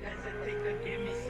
Hesitate to give me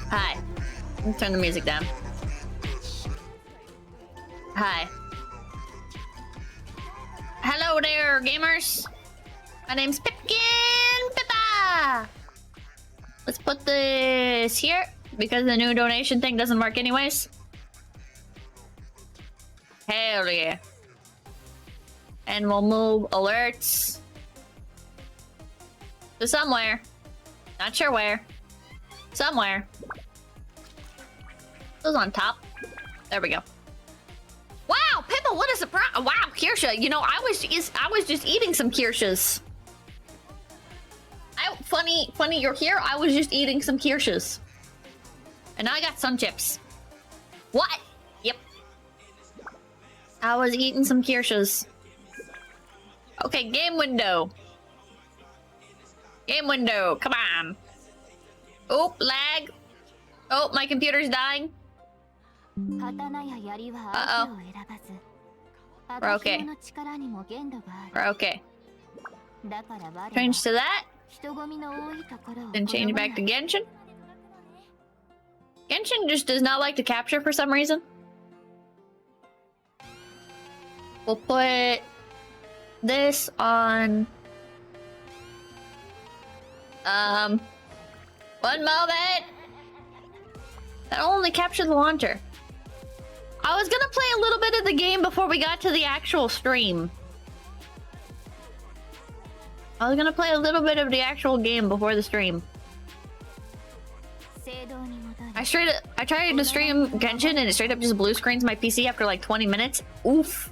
Hi. Turn the music down. Hi. Hello there, gamers. My name's Pippa. Let's put this here because the new donation thing doesn't work anyways. Hell yeah. And we'll move alerts to somewhere. Not sure where. Somewhere. Those on top. There we go. Wow, Pippa, what a surprise! Wow, Kirsha. You know, I was just eating some Kirshas. Funny, you're here. I was just eating some Kirshas, and now I got sun chips. What? Yep. I was eating some Kirshas. Okay, game window. Game window. Come on. Oh, lag. Oh, my computer's dying. Uh-oh. We're okay. We're okay. Change to that. Then change back to Genshin. Genshin just does not like to capture for some reason. We'll put this on... One moment! That'll only capture the launcher. I was gonna play a little bit of the game before we got to the actual stream. I was gonna play a little bit of the actual game before the stream. I tried to stream Genshin and it straight up just blue screens my PC after like 20 minutes. Oof.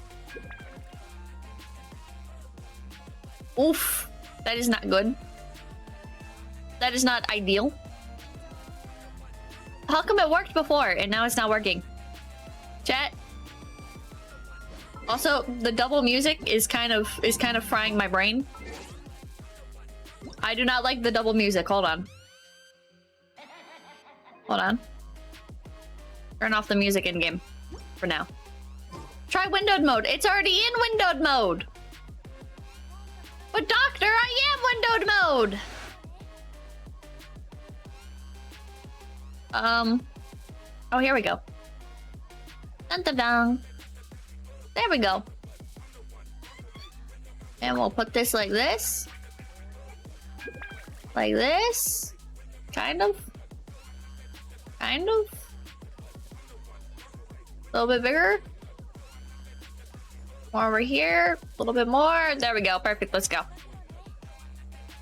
Oof. That is not good. That is not ideal. How come it worked before and now it's not working? Chat. Also, the double music is kind of frying my brain. I do not like the double music. Hold on. Hold on. Turn off the music in game for now. Try windowed mode. It's already in windowed mode. But doctor, I am windowed mode. Oh, here we go. Dun dun dun. There we go. And we'll put this like this. Like this. Kind of. Kind of. A little bit bigger. More over here. A little bit more. There we go. Perfect. Let's go.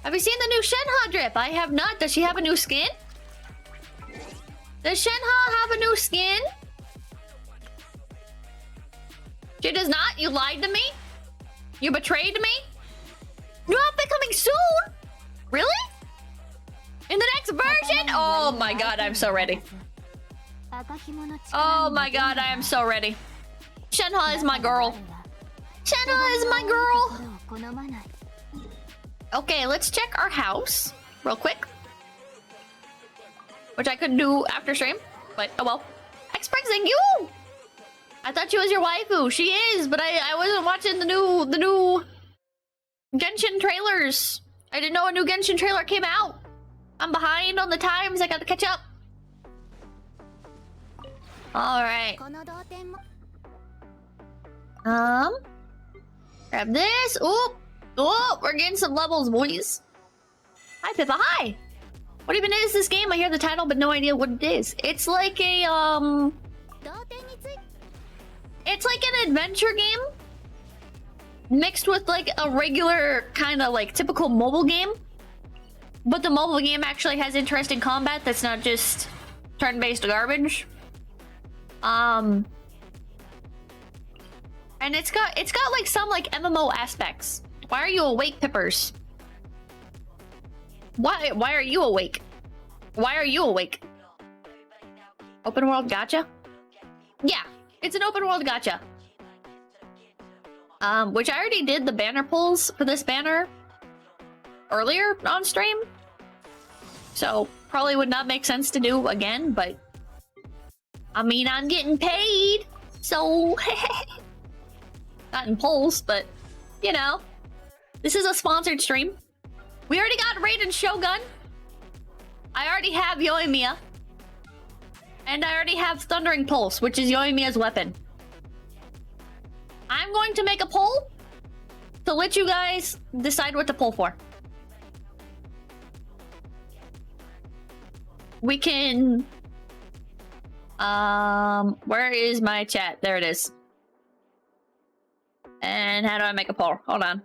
Have you seen the new Shenhe drip? I have not. Does she have a new skin? Does Shenhe have a new skin? She does not? You lied to me? You betrayed me? New outfit coming soon? Really? In the next version? Oh my god, I'm so ready. Oh my god, I am so ready. Shenhe is my girl. Shenhe is my girl. Okay, let's check our house real quick. Which I could do after stream, but oh well. X-Springs and you! I thought she was your waifu. She is, but I wasn't watching the new Genshin trailers. I didn't know a new Genshin trailer came out. I'm behind on the times. I got to catch up. All right. Grab this. Oop. Oh, we're getting some levels, boys. Hi, Pippa. Hi. What even is this game? I hear the title, but no idea what it is. It's like a It's like an adventure game mixed with like a regular kind of like typical mobile game. But the mobile game actually has interesting combat that's not just turn-based garbage. And it's got like some like MMO aspects. Why are you awake, Pippers? Why are you awake? Why are you awake? Open world gacha? Yeah, it's an open world gacha. Which I already did the banner pulls for this banner earlier on stream. So probably would not make sense to do again, but I mean, I'm getting paid, so not in polls, but you know, this is a sponsored stream. We already got Raiden Shogun. I already have Yoimiya. And I already have Thundering Pulse, which is Yoimiya's weapon. I'm going to make a poll to let you guys decide what to pull for. We can... where is my chat? There it is. And how do I make a poll? Hold on.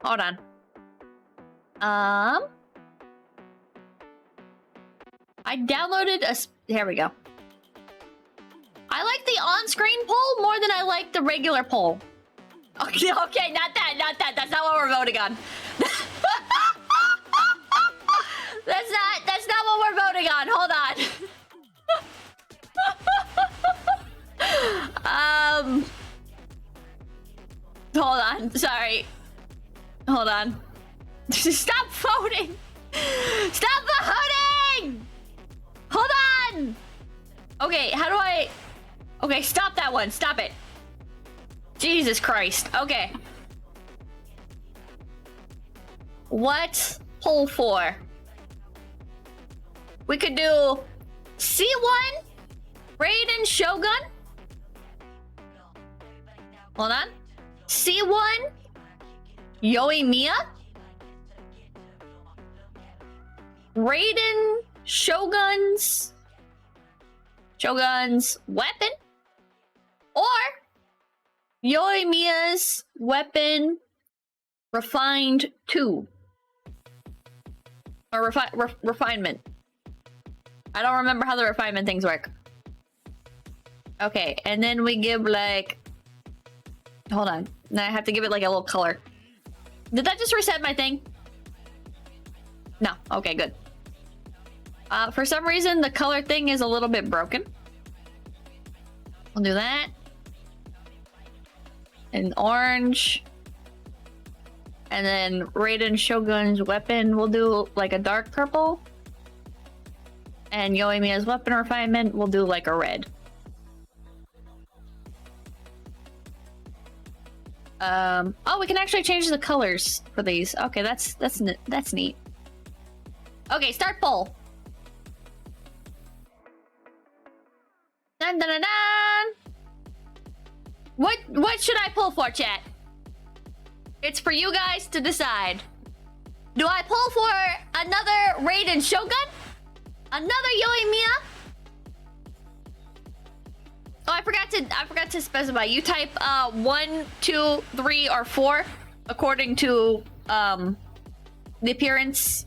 Hold on. I downloaded a... Here we go. I like the on-screen poll more than I like the regular poll. Okay, okay, not that. That's not what we're voting on. That's not what we're voting on. Hold on. Hold on. Sorry. Hold on. Stop voting! Stop voting! Hold on! Okay, how do I... Okay, stop that one. Stop it. Jesus Christ. Okay. What pull for? We could do C1, Raiden Shogun. Hold on. C1, Yoimiya. Raiden Shogun's weapon, or Yoimiya's weapon refined 2 or refinement. I don't remember how the refinement things work. Okay, and then we give like, hold on, now I have to give it like a little color. Did that just reset my thing? No. Okay, good. For some reason, the color thing is a little bit broken. We'll do that. And orange. And then Raiden Shogun's weapon, we'll do like a dark purple. And Yoimiya's weapon refinement, we'll do like a red. Oh, we can actually change the colors for these. Okay, that's neat. Okay, start poll. Dun, dun, dun, dun. What should I pull for, chat? It's for you guys to decide. Do I pull for another Raiden Shogun? Another Yoimiya? Oh, I forgot to specify. You type 1, 2, 3, or 4 according to the appearance.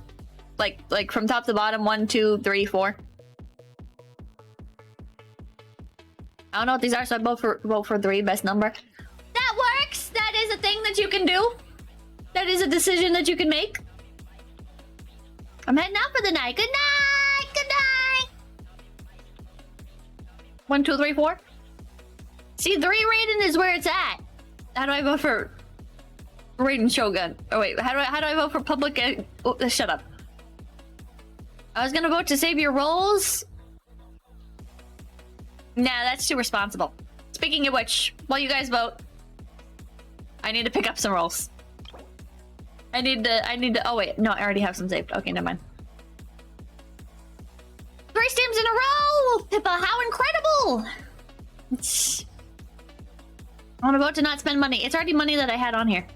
Like from top to bottom, 1, 2, 3, 4. I don't know what these are, so I vote for 3, best number. That works! That is a thing that you can do. That is a decision that you can make. I'm heading out for the night. Good night! Good night! 1, 2, 3, 4. See, 3 Raiden is where it's at. How do I vote for Raiden Shogun? Oh wait, how do I vote for public? Shut up. I was gonna vote to save your rolls. Nah, that's too responsible. Speaking of which, while you guys vote, I need to pick up some rolls. I need to. Oh wait, no, I already have some saved. Okay, never mind. 3 streams in a row, Pippa. How incredible! I want to vote to not spend money. It's already money that I had on here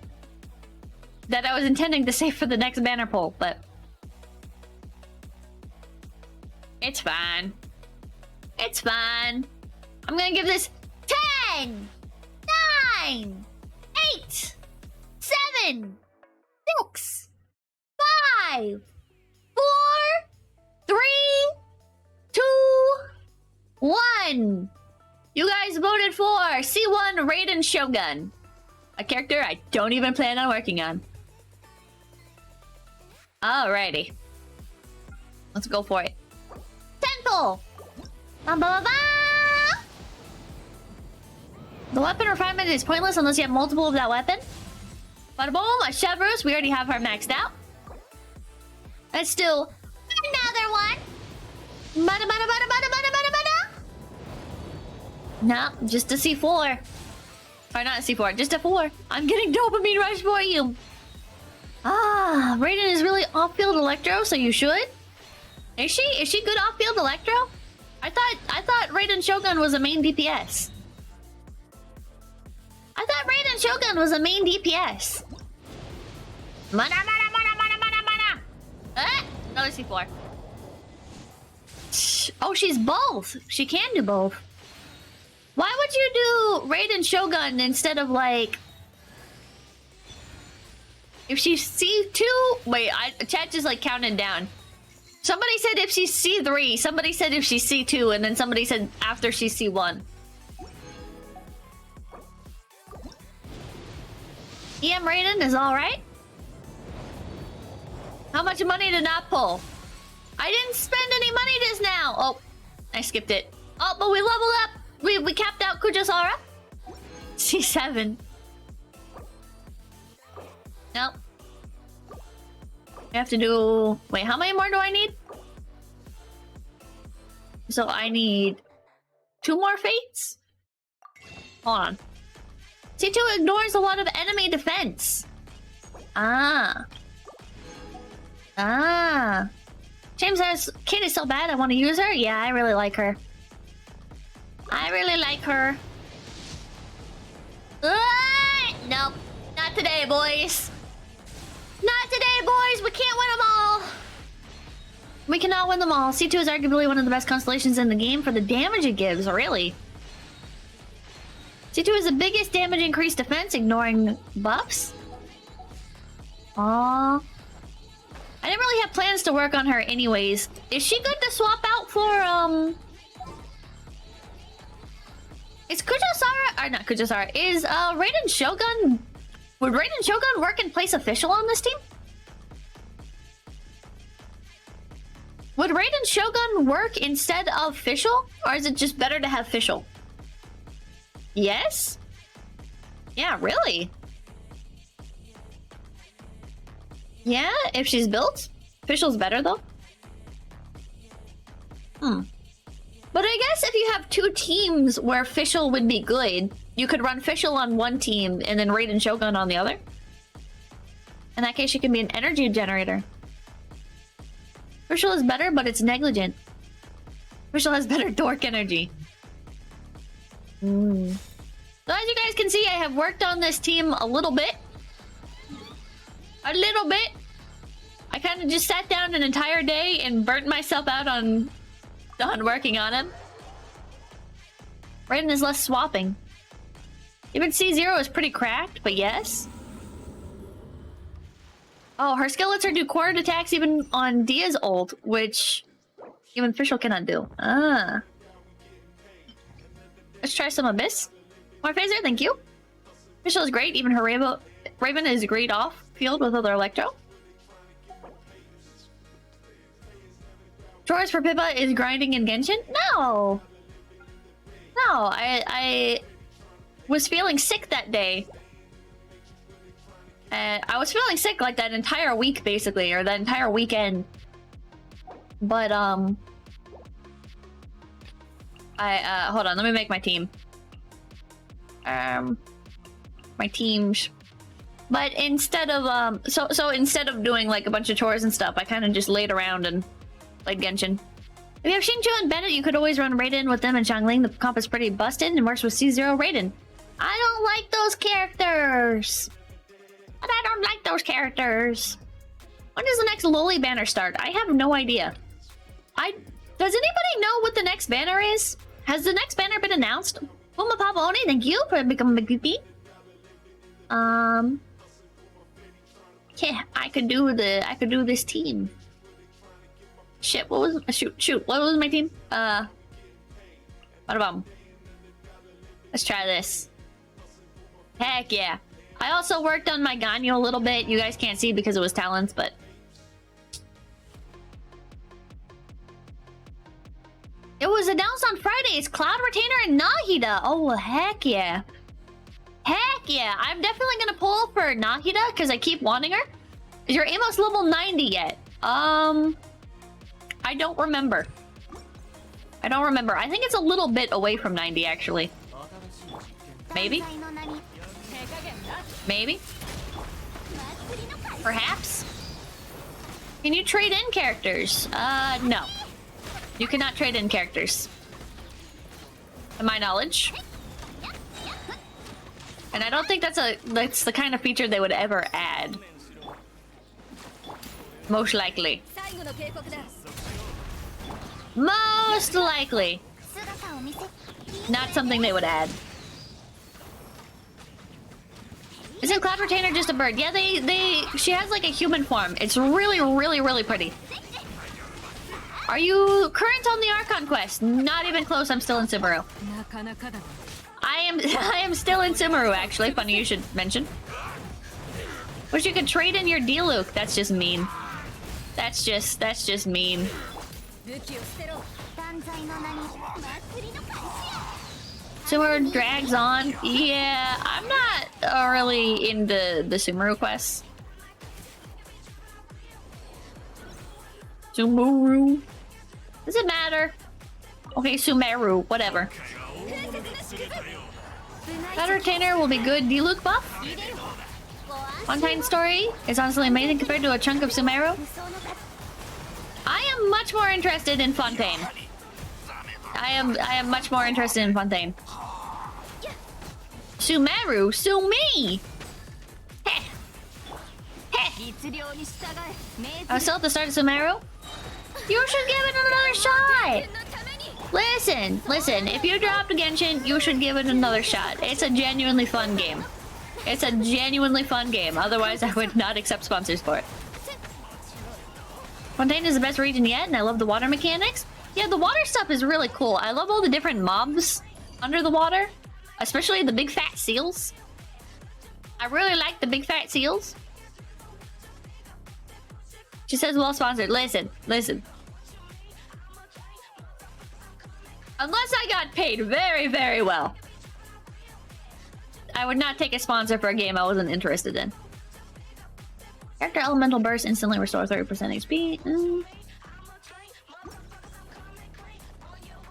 that I was intending to save for the next banner poll, but It's fine. It's fine. I'm gonna give this 10, 9, 8, 7, 6, 5, 4, 3, 2, 1. You guys voted for C1 Raiden Shogun, a character I don't even plan on working on. Alrighty. Let's go for it. Temple! Ba-ba-ba-ba! The weapon refinement is pointless unless you have multiple of that weapon. Bada boom, a Chevreuse. We already have her maxed out. Let's do another one. Bada bada bada bada bada bada bada. No, just a C4. Or not a C4, just a 4. I'm getting dopamine rush for you. Ah, Raiden is really off-field Electro, so you should. Is she? Is she good off-field Electro? I thought Raiden Shogun was a main DPS. I thought Raiden Shogun was a main DPS. Mana mana mana mana mana mana. Another C4. Oh, she's both. She can do both. Why would you do Raiden Shogun instead of like... If she's C2... Wait, chat just like counted down. Somebody said if she's C3, somebody said if she's C2, and then somebody said after she's C1. EM Raiden is alright. How much money did not pull? I didn't spend any money just now. Oh, I skipped it. Oh, but we leveled up. We capped out Kujasara. C7. Nope. I have to do... Wait, how many more do I need? So I need 2 more fates? Hold on. C2 ignores a lot of enemy defense. Ah. Ah. James says, Kate is so bad, I want to use her? Yeah, I really like her. I really like her. Nope. Not today, boys. Not today, boys. We can't win them all. We cannot win them all. C2 is arguably one of the best constellations in the game for the damage it gives, really. C2 is the biggest damage increased defense, ignoring buffs. Aww. I didn't really have plans to work on her anyways. Is she good to swap out for, Is Kujasara... Or not Kujasara. Is, Raiden Shogun... Would Raiden Shogun work in place of Fischl on this team? Would Raiden Shogun work instead of Fischl? Or is it just better to have Fischl? Yes? Yeah, really? Yeah, if she's built? Fischl's better, though. But I guess if you have 2 teams where Fischl would be good, you could run Fischl on one team and then Raiden Shogun on the other. In that case, she can be an energy generator. Fischl is better, but it's negligent. Fischl has better dork energy. So as you guys can see, I have worked on this team a little bit. A little bit. I kind of just sat down an entire day and burnt myself out on working on him. Raiden is less swapping. Even C0 is pretty cracked, but yes. Oh, her skeleton do quartered attacks even on Dia's ult, which even Fischl cannot do. Ah. Let's try some Abyss. More phaser, thank you. Fischl is great, even her Raven is great off field with other Electro. Chores for Pippa is grinding in Genshin? No! No, I was feeling sick that day. I was feeling sick like that entire week, basically, or that entire weekend. But, hold on, let me make my team. My teams. But instead of, so instead of doing, like, a bunch of chores and stuff, I kind of just laid around and played Genshin. If you have Xingqiu and Bennett, you could always run Raiden with them and Xiangling. The comp is pretty busted and works with C0 Raiden. I don't like those characters. But I don't like those characters. When does the next Loli banner start? I have no idea. Does anybody know what the next banner is? Has the next banner been announced? Puma Papa Oni, thank you for becoming a goopy. Yeah, I could do this team. Shit, what was shoot, what was my team? What about? Let's try this. Heck yeah. I also worked on my Ganyu a little bit. You guys can't see because it was talents, but it was announced on Friday. It's Cloud Retainer and Nahida. Oh, heck yeah. Heck yeah. I'm definitely gonna pull for Nahida because I keep wanting her. Is your Amos level 90 yet? I don't remember. I don't remember. I think it's a little bit away from 90, actually. Maybe? Maybe? Perhaps? Can you trade in characters? No. You cannot trade in characters. To my knowledge. And I don't think that's the kind of feature they would ever add. Most likely. Most likely. Not something they would add. Isn't Cloud Retainer just a bird? Yeah, she has like a human form. It's really, really, really pretty. Are you current on the Archon quest? Not even close, I'm still in Sumeru. I am still in Sumeru, actually. Funny you should mention. Wish you could trade in your Diluc. That's just mean. That's just mean. Sumeru drags on. Yeah, I'm not really into the Sumeru quests. Sumeru. Does it matter? Okay, Sumeru, whatever. Cloud Retainer will be good. Diluc buff? Fontaine story is honestly amazing compared to a chunk of Sumeru. I am much more interested in Fontaine. I am much more interested in Fontaine. Sumeru, sue me! Heh. Heh. I was still at the start of Sumeru. You should give it another shot! Listen, if you dropped Genshin, you should give it another shot. It's a genuinely fun game. It's a genuinely fun game. Otherwise, I would not accept sponsors for it. Fontaine is the best region yet, and I love the water mechanics. Yeah, the water stuff is really cool. I love all the different mobs under the water. Especially the big fat seals. I really like the big fat seals. She says well sponsored. Listen. Unless I got paid very, very well, I would not take a sponsor for a game I wasn't interested in. Character Elemental Burst instantly restore 30% XP.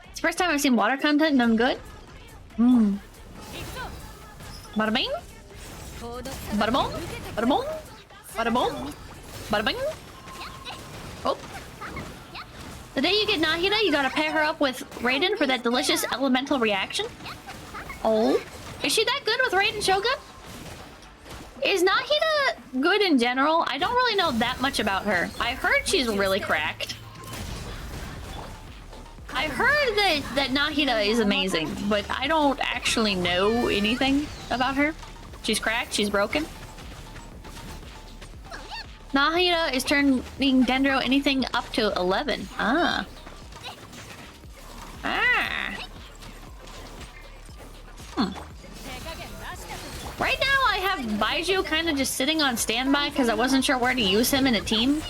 It's the first time I've seen water content and I'm good. Bada bing. Bada boom. Bada boom. Bada boom. Bada bing. Oh. The day you get Nahida, you gotta pair her up with Raiden for that delicious elemental reaction. Oh. Is she that good with Raiden Shogun? Is Nahida good in general? I don't really know that much about her. I heard she's really cracked. I heard that Nahida is amazing, but I don't actually know anything about her. She's cracked, she's broken. Nahida is turning Dendro anything up to 11. Ah. Right now I have Baiju kind of just sitting on standby because I wasn't sure where to use him in a team.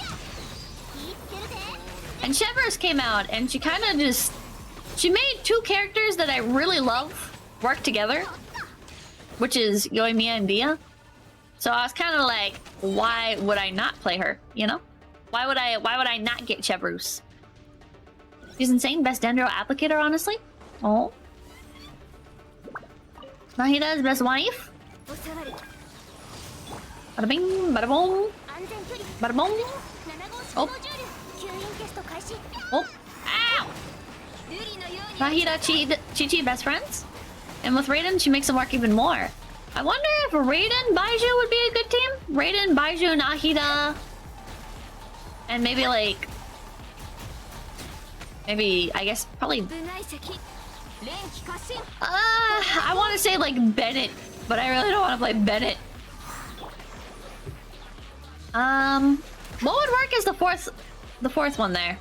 And Chevros came out and she kind of just... She made two characters that I really love work together. Which is Yoimiya and Dia. So I was kind of like, why would I not play her? You know? Why would I not get Chevros? She's insane. Best Dendro applicator, honestly. Oh. Nahida's best wife. Bada bing, bada boom. Bada boom. Oh. Oh. Ow! Nahida, Chi-Chi best friends? And with Raiden, she makes them work even more. I wonder if Raiden, Baiju would be a good team? Raiden, Baiju, Nahida. And maybe Maybe, I guess, probably... I want to say, like, Bennett, but I really don't want to play Bennett. What would work as the fourth one there?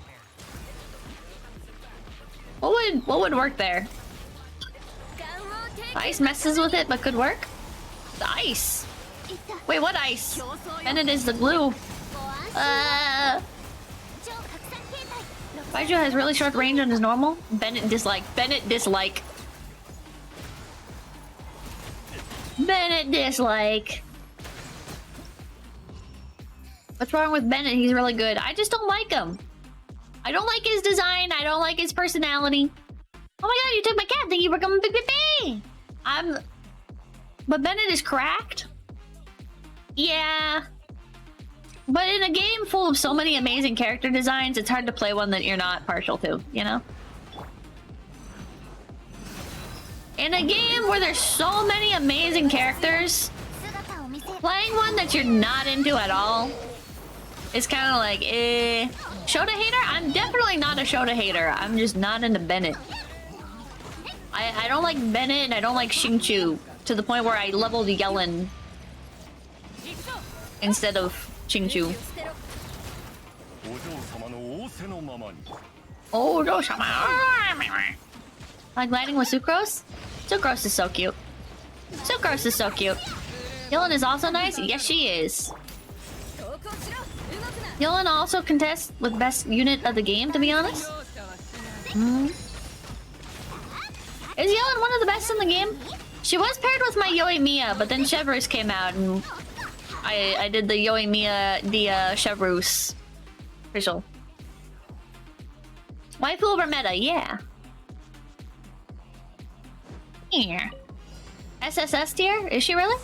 What would work there? The ice messes with it, but could work? The ice? Wait, what ice? Bennett is the glue. Baiju has really short range on his normal. Bennett dislike. Bennett dislike. Bennett dislike. What's wrong with Bennett? He's really good. I just don't like him. I don't like his design. I don't like his personality. Oh my god, you took my cat. Thank you for coming, big baby. But Bennett is cracked. Yeah. But in a game full of so many amazing character designs, it's hard to play one that you're not partial to, you know? In a game where there's so many amazing characters, playing one that you're not into at all is kind of like, eh. Shota hater? I'm definitely not a Shota hater. I'm just not into Bennett. I don't like Bennett and I don't like Xingqiu to the point where I leveled Yellen instead of Xingqiu. Oh, no, like gliding with Sucrose? Sucrose is so cute. Sucrose is so cute. Yellen is also nice? Yes, she is. Yellen also contests with best unit of the game, to be honest. Is Yellen one of the best in the game? She was paired with my Yoimiya, but then Chevreuse came out and I did the Yoimiya, the Chevreuse official. Waifu over meta, yeah. Here. SSS tier? Is she really?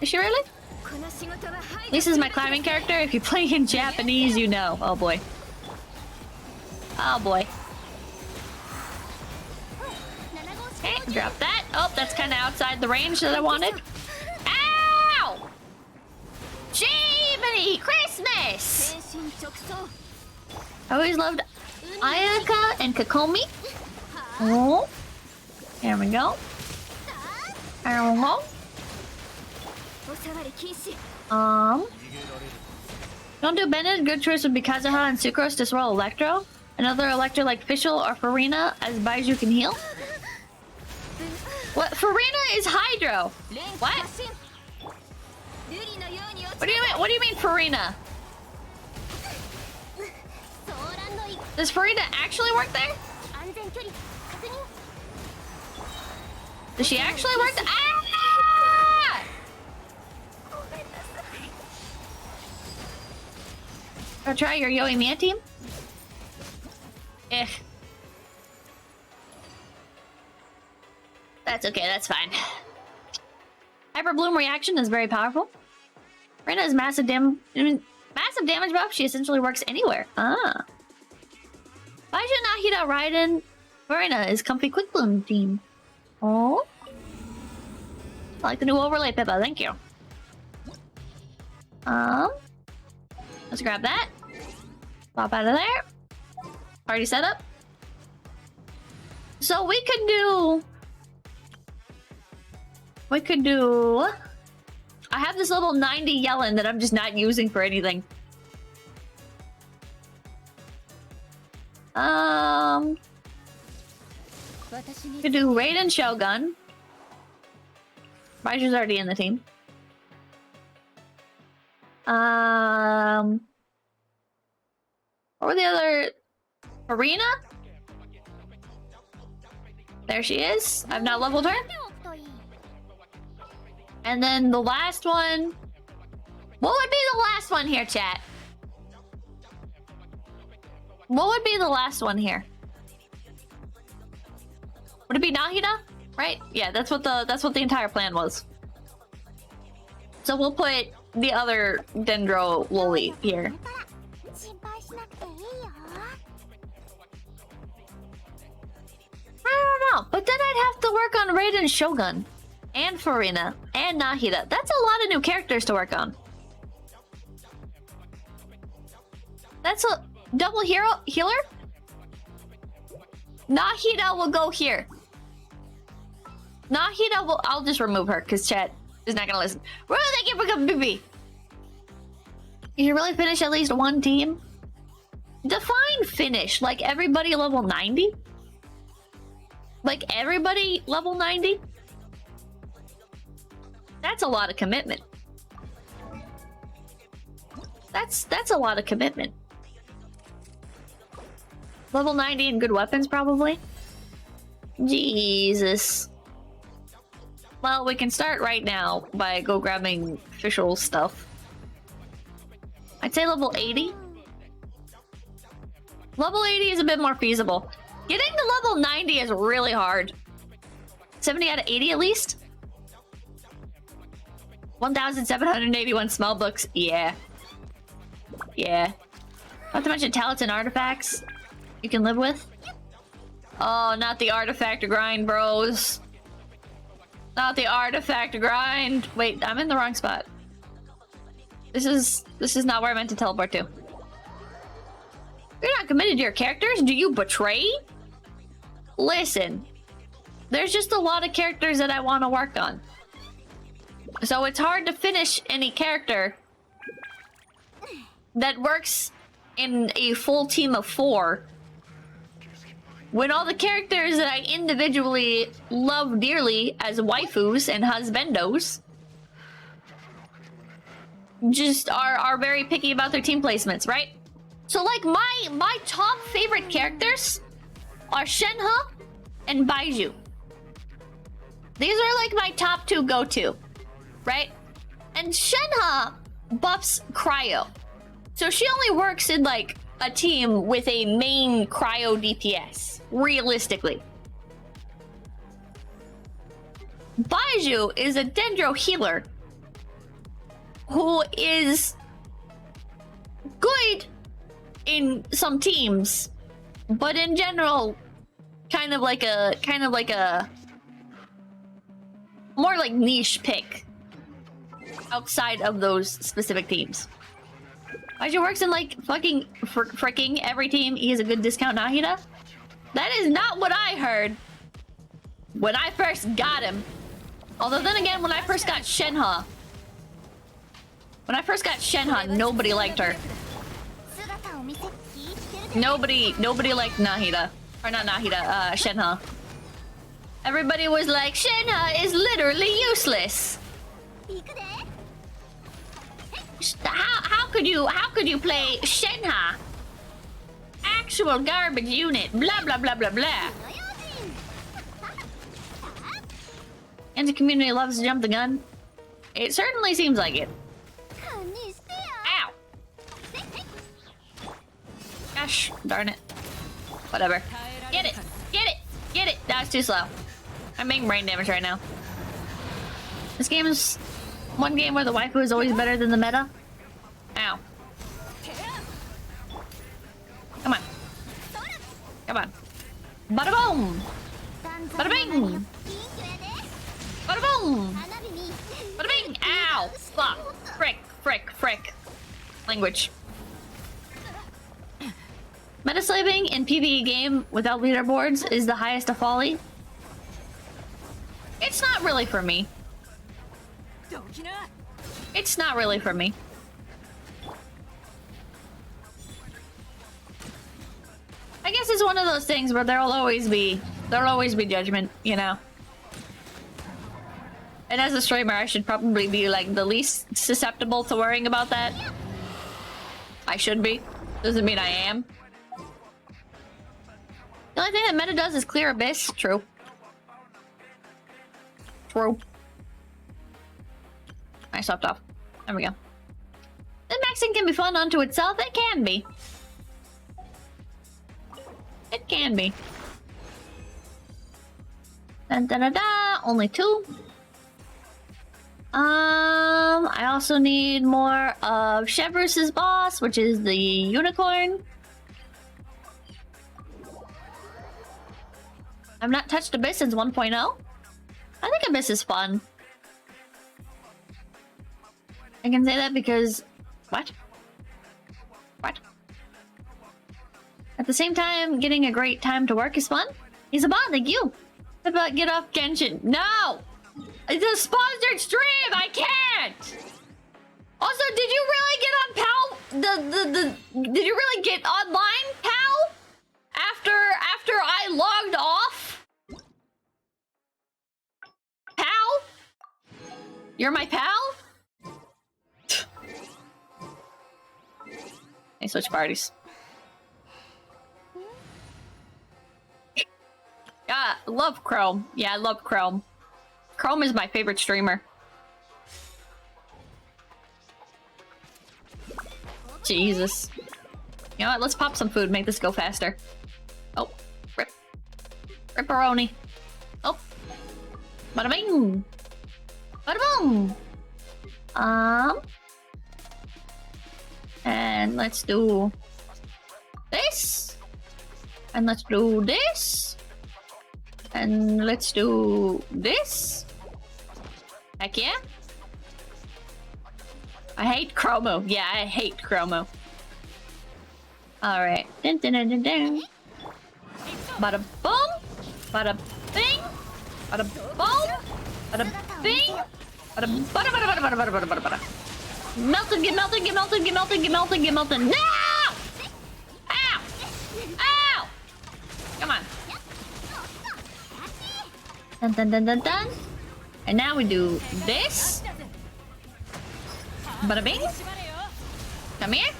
Is she really? Lisa's my climbing character. If you play in Japanese, you know. Oh boy. Oh boy. Okay, drop that. Oh, that's kind of outside the range that I wanted. Ow! Jiminy Christmas! I always loved Ayaka and Kokomi. Oh. There we go. There we go. Don't do Bennett. Good choice would be Kazuha and Sucrose to roll Electro. Another Electro like Fischl or Farina, as Baiju can heal. What? Farina is Hydro. What? What do you mean? What do you mean Farina? Does Farina actually work there? Does she actually work there? Ah! I'll try your Yoimiya team. Eh. That's okay, that's fine. Hyper Bloom reaction is very powerful. Rena is massive damage buff. She essentially works anywhere. Ah. Baiju, Nahida, Raiden, Verena is comfy quick bloom team. Oh. I like the new overlay, Pippa. Thank you. Let's grab that. Pop out of there. Party setup. So we could do... I have this little 90 Yellen that I'm just not using for anything. We could do Raiden Shogun. Baiju's already in the team. What were the other... Arena? There she is. I've not leveled her. And then the last one... What would be the last one here, chat? What would be the last one here? Would it be Nahida? Right? Yeah, that's what the entire plan was. So we'll put the other Dendro Loli here. I don't know, but then I'd have to work on Raiden Shogun and Farina and Nahida. That's a lot of new characters to work on. That's a double healer? Nahida will go here. Nahida will... I'll just remove her, because chat is not gonna listen. Really, thank you for coming, BB. You should really finish at least one team. Define finish. Like everybody level 90? Like everybody level 90? That's a lot of commitment. That's a lot of commitment. Level 90 and good weapons, probably? Jesus. Well, we can start right now by go grabbing official stuff. I'd say level 80. Level 80 is a bit more feasible. Getting to level 90 is really hard. 70 out of 80 at least? 1,781 smell books. Yeah. Yeah. Not to mention talents and artifacts you can live with. Oh, not the artifact grind, bros. Not the artifact grind. Wait, I'm in the wrong spot. This is not where I meant to teleport to. You're not committed to your characters? Do you betray? Listen. There's just a lot of characters that I want to work on. So it's hard to finish any character that works in a full team of 4 when all the characters that I individually love dearly as waifus and husbandos just are very picky about their team placements, right? So like my top favorite characters are Shenhe and Baiju. These are like my top 2 go-to, right? And Shenhe buffs cryo. So she only works in like a team with a main cryo DPS, realistically. Baiju is a Dendro healer who is good in some teams, but in general, kind of like a more like niche pick outside of those specific teams. Baiju works in like fucking fricking every team. He has a good discount, Nahida. That is not what I heard when I first got him. Although then again, when I first got Shenhe, nobody liked her. Nobody liked Nahida. Or not Nahida, Shenhe. Everybody was like, Shenhe is literally useless. How could you play Shenhe? Actual garbage unit. Blah blah blah blah blah. And the community loves to jump the gun. It certainly seems like it. Ow! Gosh darn it. Whatever. Get it! Get it! Get it! That was too slow. I'm making brain damage right now. This game is one game where the waifu is always better than the meta. Ow. Come on. Come on. Bada boom! Bada bing! Bada boom! Bada bing! Ow! Fuck! Frick! Frick! Frick! Language. Metaslaving in PvE game without leaderboards is the highest of folly. It's not really for me. It's not really for me. I guess it's one of those things where there'll always be judgment, you know. And as a streamer, I should probably be like the least susceptible to worrying about that. I should be. Doesn't mean I am. The only thing that meta does is clear Abyss. True. True. I stopped off. There we go. The maxing can be fun unto itself. It can be. It can be. Dun, dun, dun, dun. Only 2. I also need more of Chevrus's boss, which is the unicorn. I've not touched Abyss since 1.0. I think Abyss is fun. I can say that because... What? What? the same time, getting a great time to work is fun. He's a bot, thank you. How about get off Genshin? No! It's a sponsored stream! I can't! Also, did you really get on PAL? Did you really get online, PAL? After I logged off? PAL? You're my pal? Hey, switch parties. Yeah, I love Chrome. Yeah, I love Chrome. Chrome is my favorite streamer. Jesus. You know what? Let's pop some food, make this go faster. Oh, rip. Ripperoni. Oh. Bada bing. Bada boom. And let's do this. And let's do this. And let's do this. Heck yeah. I hate Chromo. Yeah, I hate Chromo. Alright. Dun dun dun dun dun. Bada boom. Bada bing. Bada boom. Bada bing. Bada bada bada bada bada bada bada bada bada. Melted, get melted, get melted, get melted, get melted, get melted. No! Ow! Ow! Come on. Dun dun dun dun dun. And now we do this. Bada bing. Come here.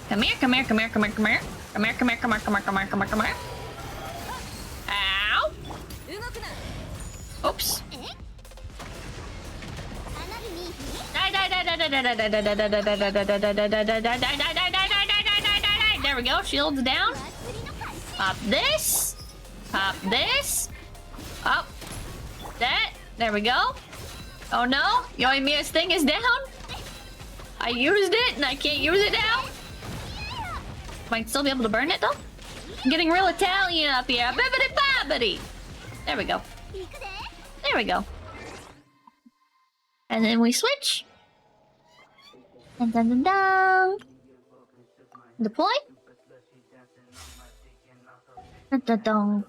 Come here, come here, come here, come here, come here. Come here, come here, come here, come here, come here, come here, come here. Ow! Oops. There we go, shields down. Pop this. Pop this. Up. That. There we go. Oh no, Yoimiya's thing is down. I used it and I can't use it now. Might still be able to burn it though. I'm getting real Italian up here. Bibbidi bobbidi. There we go. There we go. And then we switch. Dun dun dun dun. Deploy. Dun dun dun.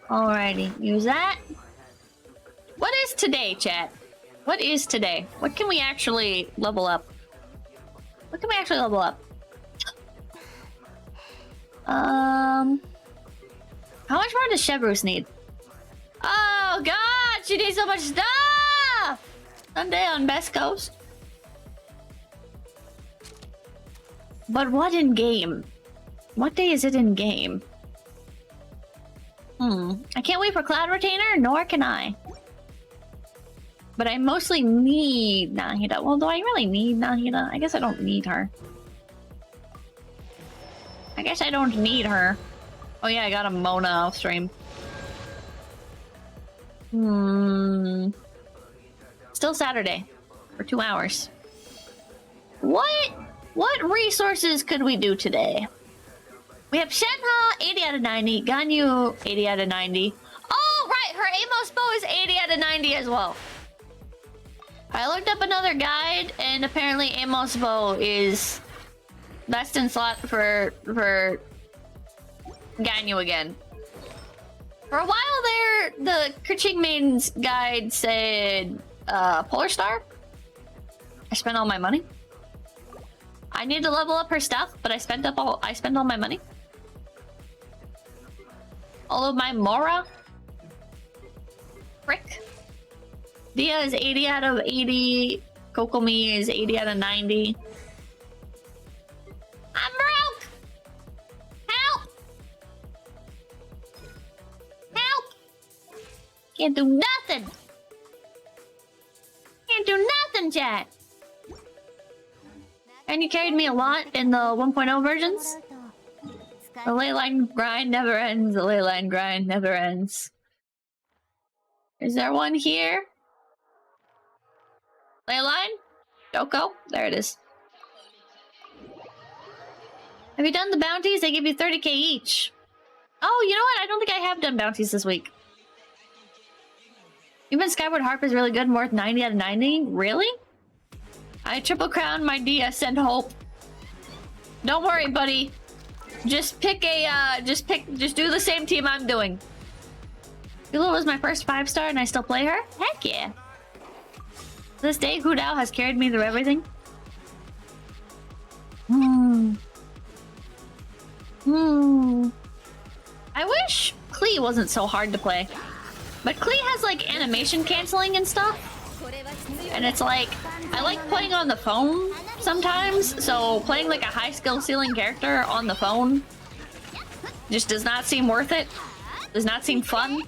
Alrighty, use that. What is today, chat? What is today? What can we actually level up? What can we actually level up? How much more does Chevroos need? Oh god, she needs so much stuff! Sunday on Best Coast. But what in game? What day is it in game? I can't wait for Cloud Retainer, nor can I. But I mostly need Nahida. Well, do I really need Nahida? I guess I don't need her. I guess I don't need her. Oh yeah, I got a Mona off stream. Still Saturday. For 2 hours. What resources could we do today? We have Shenhe, 80 out of 90. Ganyu, 80 out of 90. Oh, right! Her Amos bow is 80 out of 90 as well. I looked up another guide, and apparently Amos bow is best in slot for Ganyu again. For a while there, the Kerching Maiden's guide said Polar Star. I spent all my money. I need to level up her stuff, but I spent all my money. All of my Mora. Frick. Dia is 80 out of 80. Kokomi is 80 out of 90. I'm broke! Help! Help! Can't do nothing! Can't do nothing, chat! And you carried me a lot in the 1.0 versions. The ley line grind never ends. The ley line grind never ends. Is there one here? Ley line? Doko? There it is. Have you done the bounties? They give you 30k each. Oh, you know what? I don't think I have done bounties this week. Even Skyward Harp is really good and worth 90 out of 90? Really? I triple crown my DS and hope. Don't worry, buddy. Just pick a, just do the same team I'm doing. Yula was my first 5-star and I still play her? Heck yeah. To this day, Hu Dao has carried me through everything. I wish Klee wasn't so hard to play. But Klee has like animation canceling and stuff. And it's like, I like playing on the phone sometimes, so playing like a high skill ceiling character on the phone just does not seem worth it. Does not seem fun.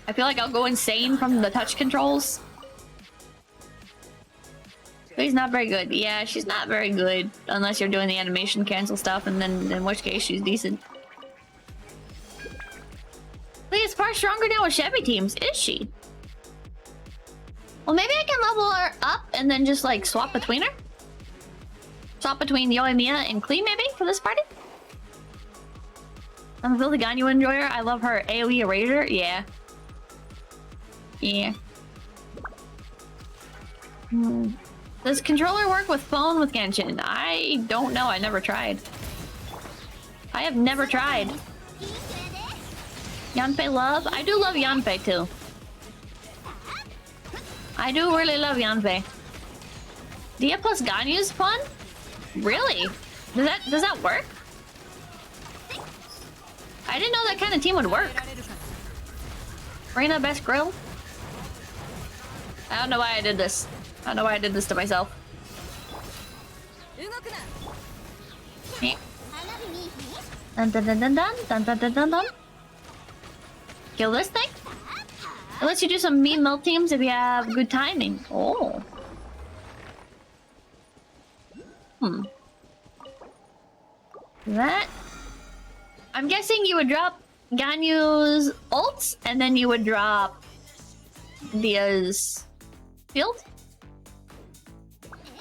I feel like I'll go insane from the touch controls. She's not very good. Yeah, she's not very good unless you're doing the animation cancel stuff, and then in which case she's decent. Lee is far stronger now with Chevy teams, is she? Well, maybe I can level her up and then just like swap between her. Swap between Yoimiya and Klee maybe for this party. I'm a Filthy Ganyu enjoyer. I love her AoE Erasure. Yeah. Yeah. Does controller work with phone with Genshin? I don't know. I never tried. I have never tried. Yanfei love? I do love Yanfei too. I do really love Yanfei. Dia plus Ganyu's fun? Really? Does that work? I didn't know that kind of team would work. Reina best grill? I don't know why I did this. I don't know why I did this to myself. Dun dun dun dun dun dun dun dun dun dun. Kill this thing? It lets you do some meme melt teams if you have good timing. Oh. That... I'm guessing you would drop Ganyu's ults, and then you would drop Dia's field?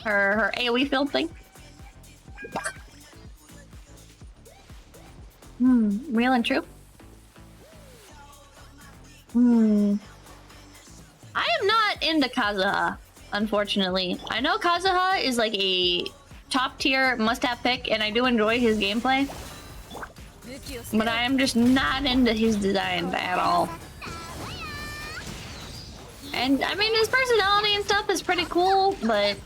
Her AoE field thing? Real and true? I am not into Kazuha, unfortunately. I know Kazuha is like a top tier must-have pick, and I do enjoy his gameplay. But I am just not into his design at all. And I mean, his personality and stuff is pretty cool, but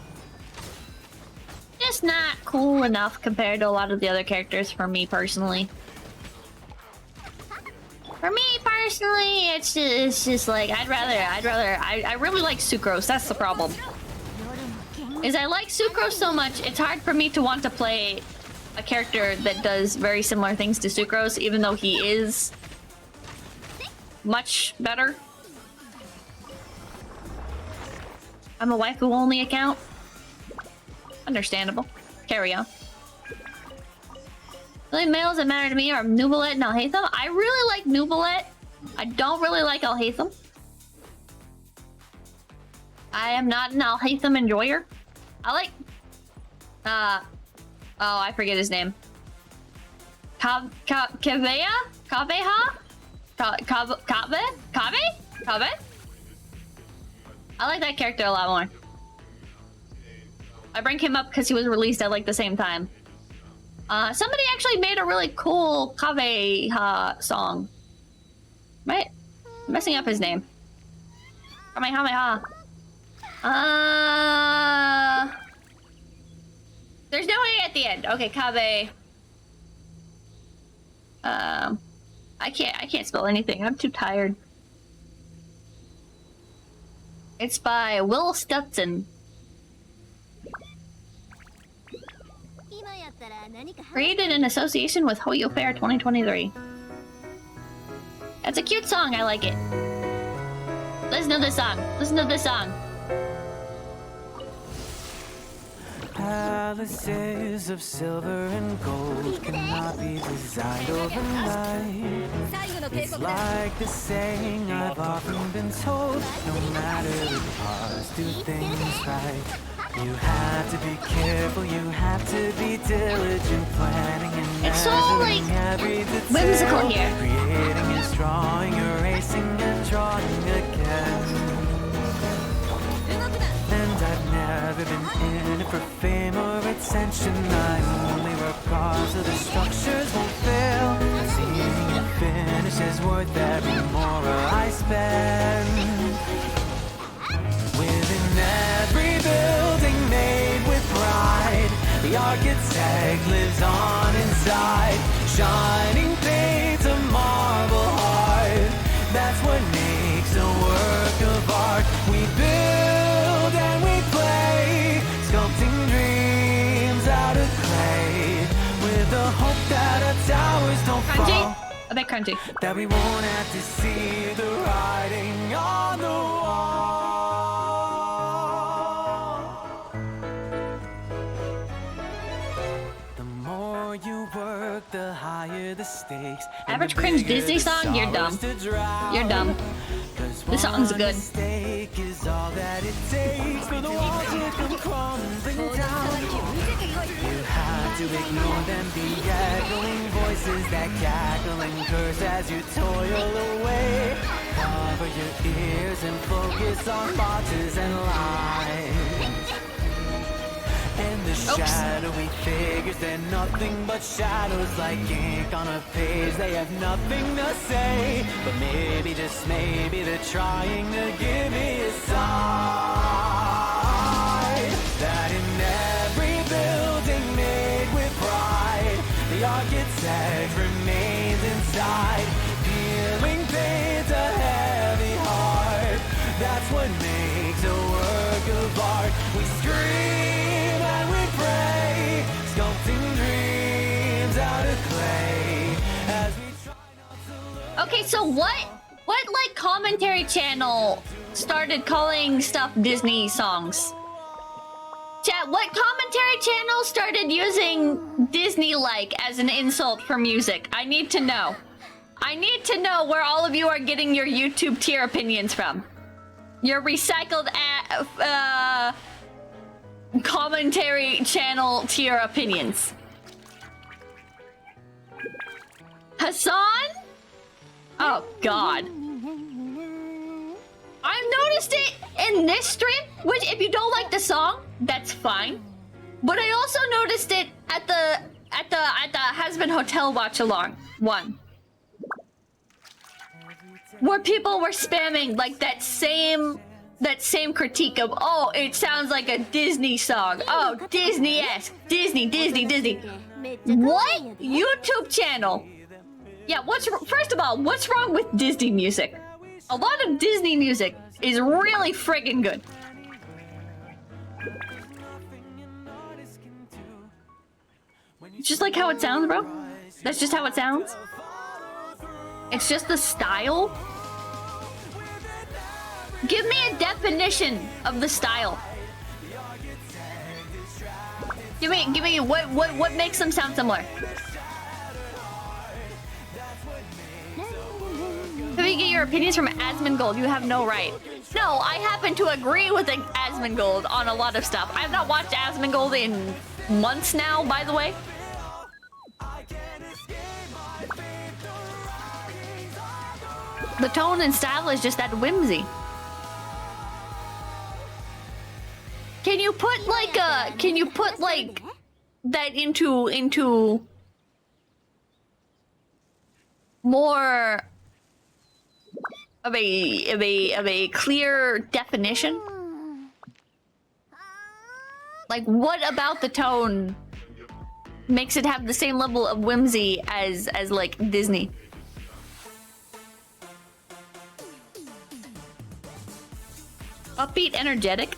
just not cool enough compared to a lot of the other characters for me personally. For me personally, it's just like I really like Sucrose. That's the problem. Is I like Sucrose so much, it's hard for me to want to play a character that does very similar things to Sucrose, even though he is much better. I'm a waifu only account. Understandable. Carry on. The only males that matter to me are Nubalet and Alhaitham. I really like Nubalet. I don't really like Alhaitham. I am not an Alhaitham enjoyer. I like... oh, I forget his name. Kaveha? Kaveha? Kabe? I like that character a lot more. I bring him up because he was released at like the same time. Somebody actually made a really cool Kaveha song. Right? I'm messing up his name. Kamehameha. There's no A at the end. Okay, Kabe. I can't spell anything. I'm too tired. It's by Will Stutson. Created in association with Hoyo Fair 2023. That's a cute song. I like it. Listen to this song. Listen to this song. Palaces of silver and gold cannot be designed overnight. It's like the saying I've often been told, no matter the cost, do things right. You have to be careful, you have to be diligent, planning and it's so like whimsical here. Creating and drawing, erasing and drawing again. And I've never been in it for fame or attention. I only work hard worth every mora I spend. Within every building made with pride, the architect lives on inside. Shining paint, a marble heart, that's what makes a work of art. We build and we play, sculpting dreams out of clay, with the hope that our towers don't fall. A bit crunchy. That we won't have to see the writing on the wall. The more you work, the higher the stakes. Average cringe Disney song? You're dumb. You're dumb. This song's good. Is all that it takes for the walls to come crumbling down. You have to ignore them, the echoing voices that cackle and curse as you toil away. Cover your ears and focus on boxes and lines. And the shadowy figures, they're nothing but shadows, like ink on a page. They have nothing to say, but maybe, just maybe, they're trying to give me a sign that in every building made with pride, the architect remains inside, peeling paint, a heavy heart. That's what makes a work of art. We scream and we pray, sculpting dreams out of clay, as we try not to look. Okay, so what like commentary channel started calling stuff Disney songs? Chat, what commentary channel started using Disney-like as an insult for music? I need to know. I need to know where all of you are getting your YouTube tier opinions from. Your recycled commentary channel tier opinions. Hassan? Oh god. I've noticed it in this stream, which if you don't like the song, that's fine. But I also noticed it at the Husband Hotel watch along one, where people were spamming like that same critique of, oh, it sounds like a Disney song. Oh, Disney-esque. Disney. What? YouTube channel? Yeah, first of all, what's wrong with Disney music? A lot of Disney music is really friggin' good. Just like how it sounds, bro. That's just how it sounds. It's just the style. Give me a definition of the style. Give me what makes them sound similar. If you get your opinions from Asmongold, you have no right. No, I happen to agree with Asmongold on a lot of stuff. I have not watched Asmongold in months now, by the way. The tone and style is just that whimsy. Can you put like that into more of a clear definition? Like, what about the tone makes it have the same level of whimsy as like Disney? Upbeat, energetic.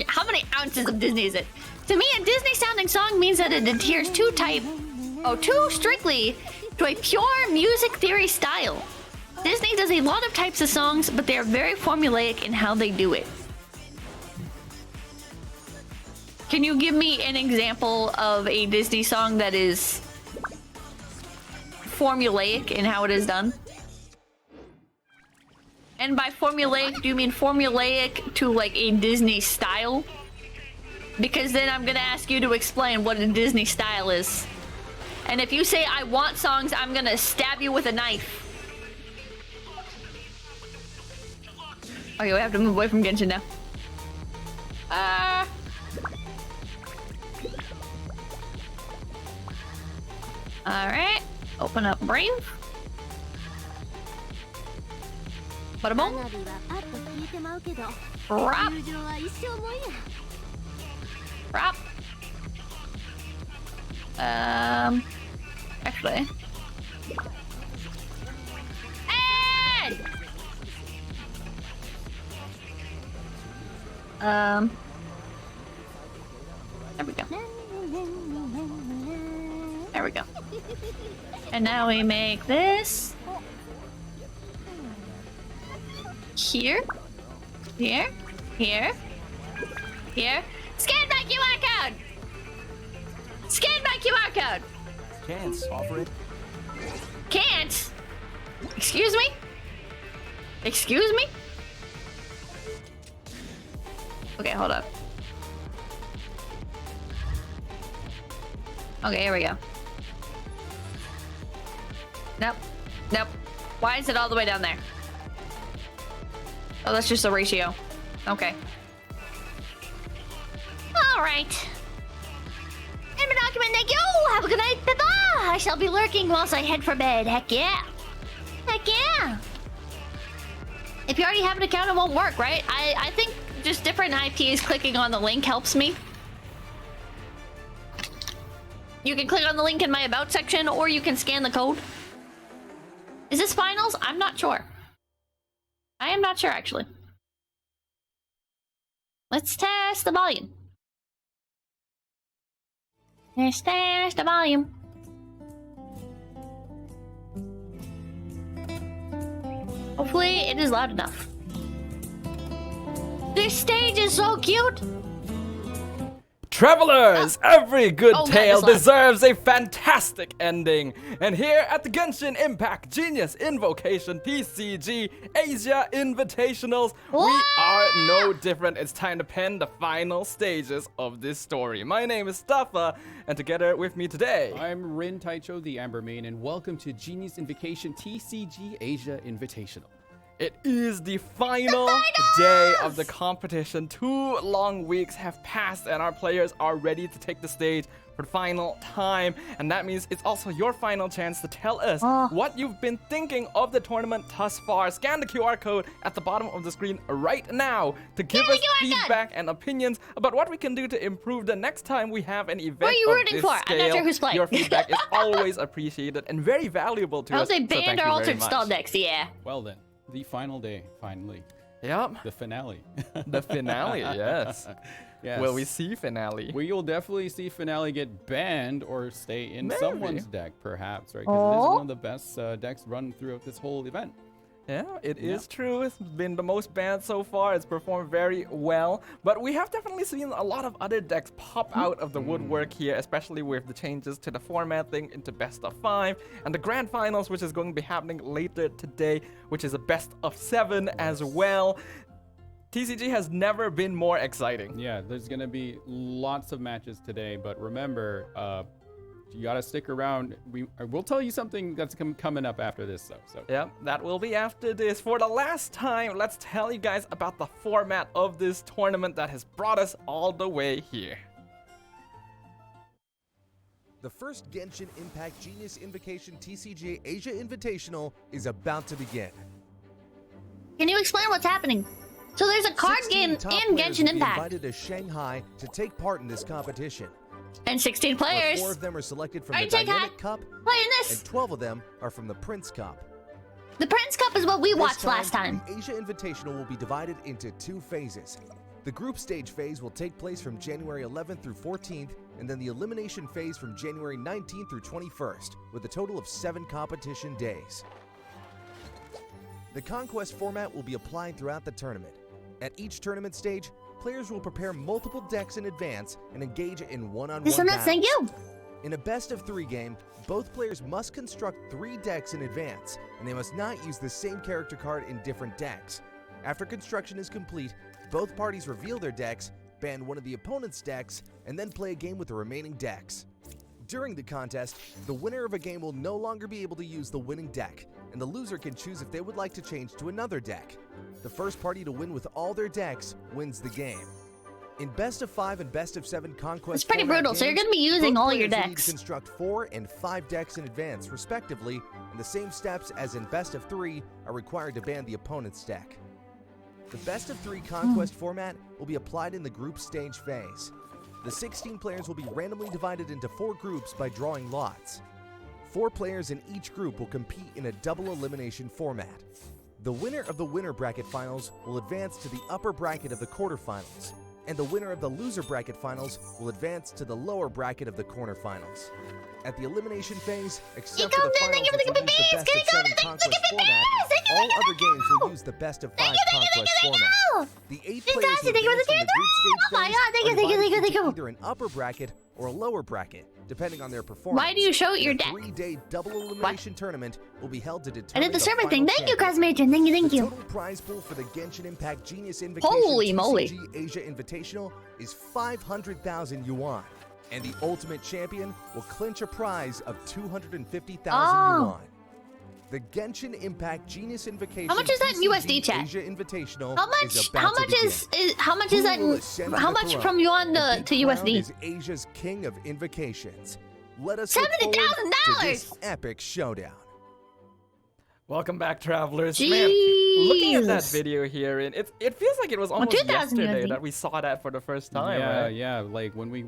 How many ounces of Disney is it? To me, a Disney sounding song means that it adheres too strictly to a pure music theory style. Disney does a lot of types of songs, but they are very formulaic in how they do it. Can you give me an example of a Disney song that is formulaic in how it is done? And by formulaic, do you mean formulaic to like a Disney style? Because then I'm gonna ask you to explain what a Disney style is. And if you say I want songs, I'm gonna stab you with a knife. Okay, we have to move away from Genshin now. Alright. Open up Brave. Bada boom. Rop. Rop. Actually. And! There we go. There we go. And now we make this here, here, here, here. Scan my QR code! Scan my QR code! Can't offer it. Can't? Excuse me? Excuse me? Okay, hold up. Okay, here we go. Nope. Nope. Why is it all the way down there? Oh, that's just a ratio. Okay. Alright. And my document, thank you! Have a good night, Pippa! I shall be lurking whilst I head for bed. Heck yeah! Heck yeah! If you already have an account, it won't work, right? I think just different IPs clicking on the link helps me. You can click on the link in my About section, or you can scan the code. Is this finals? I'm not sure. I am not sure, actually. Let's test the volume. Let's test the volume. Hopefully, it is loud enough. This stage is so cute! Travelers, every good tale that is deserves a fantastic ending. And here at the GenshinImpact Genius Invocation TCG Asia Invitationals, we are no different. It's time to pen the final stages of this story. My name is Staffa, and together with me today, I'm Rin Taicho, the Ambermain, and welcome to Genius Invocation TCG Asia Invitational. it is the final day of the competition. 2 long weeks have passed and our players are ready to take the stage for the final time. And that means it's also your final chance to tell us what you've been thinking of the tournament thus far. Scan the QR code at the bottom of the screen right now to give us feedback and opinions about what we can do to improve the next time we have an event. What are you rooting for? I'm not sure who's playing. Your feedback is always appreciated and very valuable to us. I would say banned or altered stall decks, yeah. Well then, the final day, finally. Yep. The finale. The finale, yes. Yes. Will we see finale? We will definitely see finale get banned or stay in someone's deck, perhaps, right? Because it is one of the best decks run throughout this whole event. Yeah, it is true. It's been the most banned so far. It's performed very well. But we have definitely seen a lot of other decks pop out of the woodwork here, especially with the changes to the formatting into best of 5 and the grand finals, which is going to be happening later today, which is a best of 7 as well. TCG has never been more exciting. Yeah, there's going to be lots of matches today, but remember, you gotta stick around. We'll tell you something that's coming up after this, though. So yeah, that will be after this. For the last time, let's tell you guys about the format of this tournament that has brought us all the way here. The first Genshin Impact Genius Invocation TCG Asia Invitational is about to begin. Can you explain what's happening? So there's a card game in Genshin Impact. Invited to Shanghai to take part in this competition. And 16 players. 4 of them are selected from Are the you taking Dynamic Cup, playing this? and 12 of them are from the Prince Cup. The Prince Cup is what we This watched last time. The Asia Invitational will be divided into 2 phases. The group stage phase will take place from January 11th through 14th, and then the elimination phase from January 19th through 21st, with a total of 7 competition days. The Conquest format will be applied throughout the tournament. At each tournament stage, players will prepare multiple decks in advance and engage in one-on-one battles. Thank you. In a best-of-3 game, both players must construct 3 decks in advance, and they must not use the same character card in different decks. After construction is complete, both parties reveal their decks, ban one of the opponent's decks, and then play a game with the remaining decks. During the contest, the winner of a game will no longer be able to use the winning deck, and the loser can choose if they would like to change to another deck. The first party to win with all their decks wins the game. In best of 5 and best of 7 conquest, It's pretty format brutal, so you're games, gonna be using both all your players will need decks. to construct 4 and 5 decks in advance, respectively, and the same steps as in best of 3 are required to ban the opponent's deck. The best of 3 conquest format will be applied in the group stage phase. The 16 players will be randomly divided into 4 groups by drawing lots. 4 players in each group will compete in a double elimination format. The winner of the winner bracket finals will advance to the upper bracket of the quarterfinals, and the winner of the loser bracket finals will advance to the lower bracket of the quarterfinals. At the elimination phase, except for the finals which will use the best of 7 conquest format, all other games will use the best of 5 conquest format. The 8 players who advance from the group stage Oh my phase God, thank you, are thank you, divided thank you, into thank you. either an upper bracket or a lower bracket, depending on their performance. Why do you show your And a deck? 3-day double elimination tournament will be held to I determine did the server final thing. Thank you, champion. Cosmatron. Thank you, thank The you. total prize pool for the GenshinImpact Genius Invocation Holy moly. TCG Asia Invitational is 500,000 yuan, and the ultimate champion will clinch a prize of 250,000 yuan. The GenshinImpact Genius Invocation How much is that in TCG USD, chat? Asia Invitational How much? is about How to much begin. is? How much is Who that? will ascend to How the much throne from yuan and to be crowned USD? as Asia's king of invocations? Let us look forward $70,000. to this epic showdown. Welcome back, travelers. Man, looking at that Jeez. video here, and it feels like it was almost 2,000 yesterday USD. that we saw that for the first time, Yeah, right? yeah. Like when we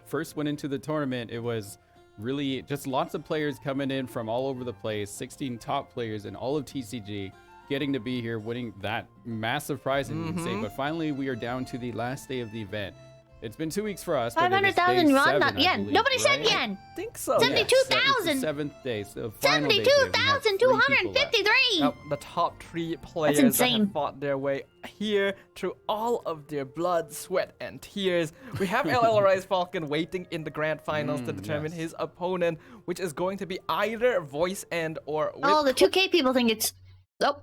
first went into the tournament, it was really just lots of players coming in from all over the place. 16 top players in all of TCG getting to be here, winning that massive prize, you can say. But finally, we are down to the last day of the event. It's been 2 weeks for us. but it is 500,000 day yuan, 7, not I yen. believe, Nobody said right? yen. I think so. Seventy- yes. 72,000. It's the 7th day, so final day today. We have 72,253. Yep, the top 3 players That's that insane. have fought their way here through all of their blood, sweat, and tears. We have LL Rise Falcon waiting in the grand finals to determine yes. his opponent, which is going to be either Voice End or Whip Oh, the 2K people think it's. Oh,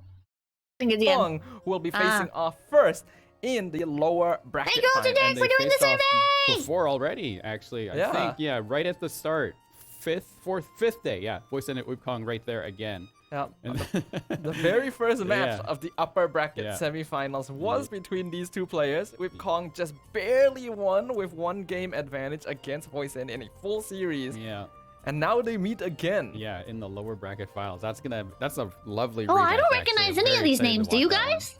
think it's yen. Kong, who will be facing off first in the lower bracket Thank you all final. today And for they doing the faced off survey. before already, actually. I Yeah. think, yeah, right at the start. Fifth day, yeah. Voice and Whip Kong right there again. Yeah, And the very first match Yeah. of the upper bracket Yeah. semifinals was between these two players. Whip Kong just barely won with 1 game advantage against Voice End in a full series. yeah, And now they meet again. yeah, in the lower bracket finals. That's a lovely Oh, I rematch, don't actually. recognize I'm any of very these excited to names. Do you watch that one. guys?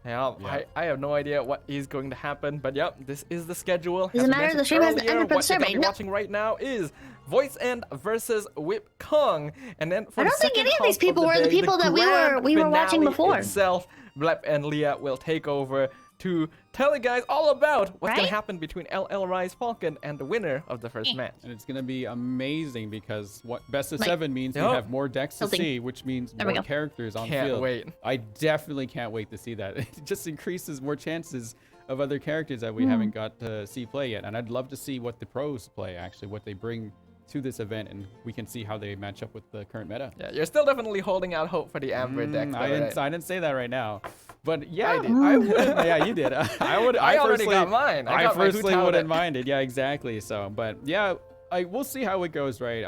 Yeah, Yeah. I have no idea what is going to happen, but yep, this is the schedule. Doesn't As we matter, the mentioned stream hasn't earlier, ended for the what you're gonna survey. be No. watching right now is Voice End versus Whip Kong, and then for I the don't think second any of these half people the were the day, people that we grand were watching finale before. Itself, Blep and Leah will take over to tell you guys all about what's gonna Right? happen between LL Rise Falcon and the winner of the first match. And it's gonna be amazing because what best of Like- 7 means we Yup. have more decks to Tilting. see, which means There we more go. characters on Can't field. wait. I definitely can't wait to see that. It just increases more chances of other characters that we Hmm. haven't got to see play yet. And I'd love to see what the pros play, actually, what they bring to this event, and we can see how they match up with the current meta. Yeah, you're still definitely holding out hope for the Amber deck. Though, I didn't. right? I didn't say that right now, but yeah, I did. I would. Yeah, you did. I would. I already personally- got mine. I got my personally Hu Tao wouldn't deck. mind it. Yeah, exactly. So, but yeah, we'll see how it goes. Right.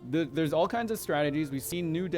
There's all kinds of strategies. We've seen new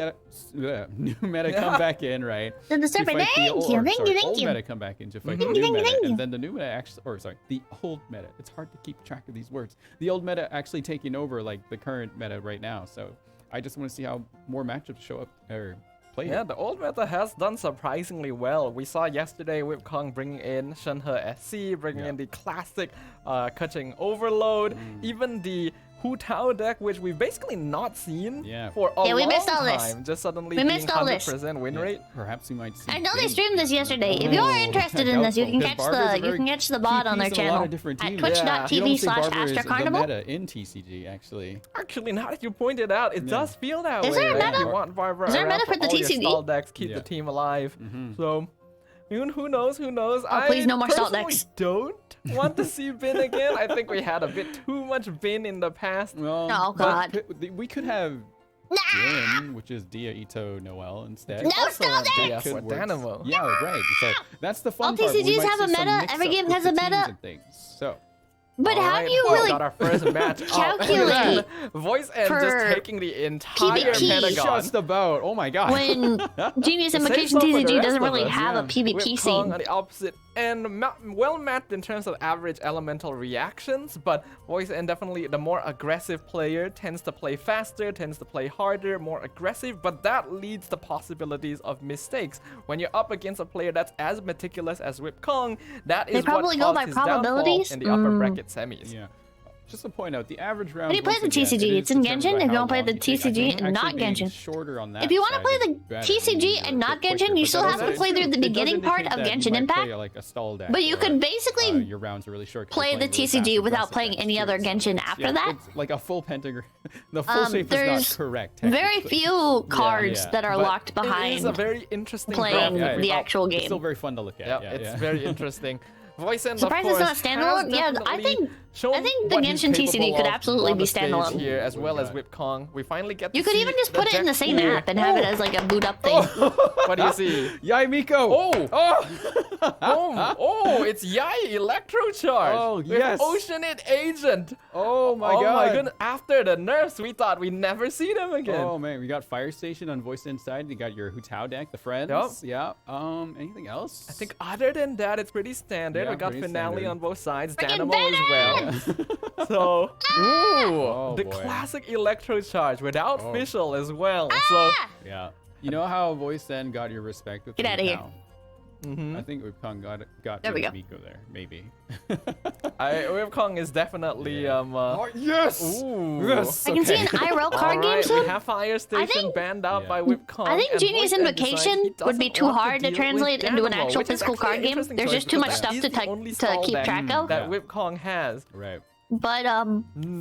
meta come back in, right? Did the to survey. fight the Thank old- you, or, thank sorry, you, thank old you. meta come back in to fight Thank the you, new thank you, meta, thank you. and then the new meta actually, or sorry, the old meta. It's hard to keep track of these words. The old meta actually taking over like the current meta right now. So I just want to see how more matchups show up or play. Yeah, the old meta has done surprisingly well. We saw yesterday Whip Kong bringing in Shenhe SC, bringing in the classic Kaching Overload, even the Hu Tao deck, which we've basically not seen Yeah. for a Yeah, we long missed all this. time. Just suddenly We being missed all this. 100% win rate. Perhaps we might see. I know they big- streamed this yesterday. If you're interested in this, you can catch Doubtful, 'cause Barber's a the very the bot key on their piece in a lot channel of different at teams. Yeah. You don't twitch.tv say slash Barber is the AstraCarnival. meta in TCG, actually. Actually, now that you pointed out, it does feel that Is way. there a right? meta? You want Barbara Is there a around meta for the all your TCG? stall decks, keep Yeah. the team alive. Mhm. So, who knows? Who knows? Oh, please, no more stall personally decks. don't want to see Bin again. I think we had a bit too much Bin in the past. Well, Oh, but God. we could have Nah! Jin, which is Dia Ito Noel instead. No Also stall have decks! Dia Could for work. Dynamo. Yeah, right. So that's the fun All part. We TCGs might have a see some meta. mix Every up game with has the a teams meta. and things. So But have Alright, you we really got our first match. calculate Voice and for just taking the entire PvP? Pentagon. Just about. Oh my god. when Genius Same Invocation stuff for the TCG rest doesn't of really us, have a PvP With Kong scene? on the opposite end, well mapped in terms of average elemental reactions, but Voice and definitely the more aggressive player tends to play faster, tends to play harder, more aggressive, but that leads to possibilities of mistakes. When you're up against a player that's as meticulous as Whip Kong, that is probably what go caused by his downfall probabilities? in the upper bracket semis. Yeah. Just to point out, the average round. How do you play the TCG? It's in Genshin. If you want to play the TCG and not Genshin. Shorter on that If you want to side play is the better. TCG and not Genshin, you still have to play through the beginning part of Genshin Impact. Like a stall deck, But you could basically your rounds are really short. 'cause play you're the playing really TCG fast without aggressive playing decks any too, other so- Genshin after Yeah, that. it's like a full pentagram. The full shape is there's not correct. Very technically. few cards yeah. that are But locked it is a behind very interesting playing graph. the actual It's still game. very fun to look at. Yep, yeah, it's yeah. very interesting. Voice and Surprised of it's course, not standalone? has Yeah, I definitely think shown the what he's Genshin TCG capable could of absolutely on be the stage standalone. here, as well as God. Whip Kong. We finally get to You could see even just put it in the deck same here. app and have it as like a boot up thing. What do you see? Yai Miko! Oh, it's Yai Electrocharge. Oh, with yes. Oceanid Agent. Oh my Oh god! my goodness. After the nerfs, we thought we'd never see them again. Oh man, we got Fire Station on Voice Inside. You got your Hu Tao deck, the friends. Yup. Yeah. Anything else? I think other than that, it's pretty standard. Yeah, We got pretty Finale standard. on both sides, Freaking Dynamo as well. So, Oh, the boy. classic Electrocharge without Oh. Fischl as well. So, Yeah. You know how Voice then got your respect with Get Hu outta here. Tao? mhm. I think Whip Kong got There we your go. Miko there, maybe. Whip Kong is definitely yes! Ooh. Yes! I can see okay. an IRL card game Alright, soon. we have Fire Station think- banned out Yeah. by Whip Kong. I think and Genius Voice End decides Invocation he would be doesn't too want to hard to deal translate with into an Dynamo, actual which is physical actually card an game. interesting There's choice just too much because stuff that to is the only to stall keep deck track of. that Yeah. Whip Kong has. Right. But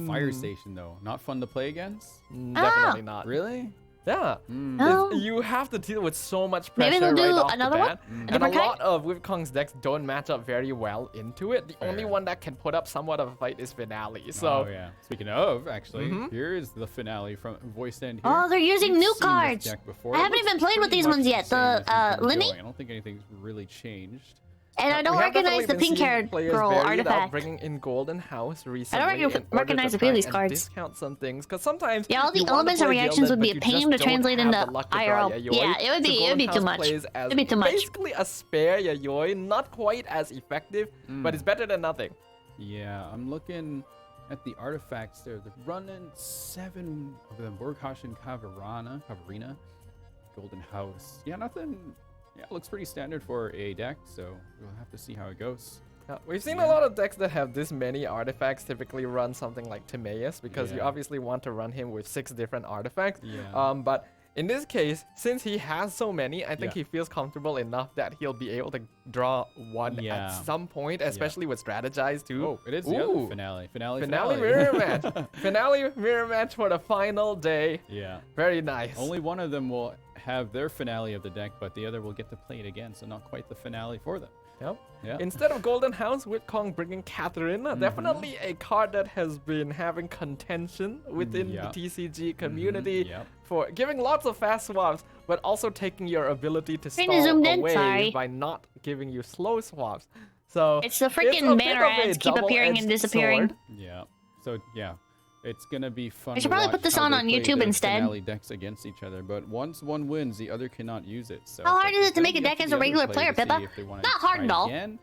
Fire Station though, not fun to play against. Definitely not. Really? Yeah. no. You have to deal with so much pressure Maybe they'll do right off another the one? bat. A And a different kind? lot of Whip Kong's decks don't match up very well into it. The only Fair. one that can put up somewhat of a fight is Finale. So Oh yeah. Speaking of, actually, here is the finale from Voice End here. Oh, they're using We've new seen this cards. deck before. I It haven't looks even played with pretty these much ones yet. same The, as it's been Linny? going. I don't think anything's really changed. And I don't we have recognize the definitely been pink-haired seeing players girl varied out, artifact. bringing in Golden House recently. rec- in order recognize to a few of try these and cards. Discount some things because sometimes Yeah, all the you wanna elements and play reactions Gilded, would be a but you pain just to translate don't have into the luck to draw IRL. Yayoi. Yeah, it would So be Golden too House much. plays as It'd be too much. Basically a spare Yayoi, not quite as effective, but it's better than nothing. Yeah, I'm looking at the artifacts there. They're running 7 of them. Borghashen Cavarina, Golden House. Yeah, nothing. Yeah, looks pretty standard for a deck, so we'll have to see how it goes. We've seen a lot of decks that have this many artifacts typically run something like Timaeus because you Yeah. obviously want to run him with 6 different artifacts. Yeah. But in this case, since he has so many, I think Yeah. he feels comfortable enough that he'll be able to draw one Yeah. at some point, especially with Strategize too. Oh, it is the other Ooh. finale. Finale mirror match. Finale mirror match for the final day. Yeah. Very nice. Only one of them will have their finale of the deck, but the other will get to play it again, so not quite the finale for them. Yep. Yeah. Instead of Golden House, Whip Kong bringing Catherine. Mm-hmm. Definitely a card that has been having contention within Yeah. the TCG community Yep. for giving lots of fast swaps, but also taking your ability to Kinda stall zoomed in, away sorry. by not giving you slow swaps. So It's the a freaking bit banner of a ads keep appearing and double-edged disappearing. sword. Yeah. So yeah, it's gonna be fun. I should to probably watch put this how on they play YouTube their instead. Finale decks against each other, but once one wins, the other cannot use it. So How it's hard like is it's it to make gonna a be up deck as the a other regular player player, to see Pippa? if they wanna Not hard try at all. again,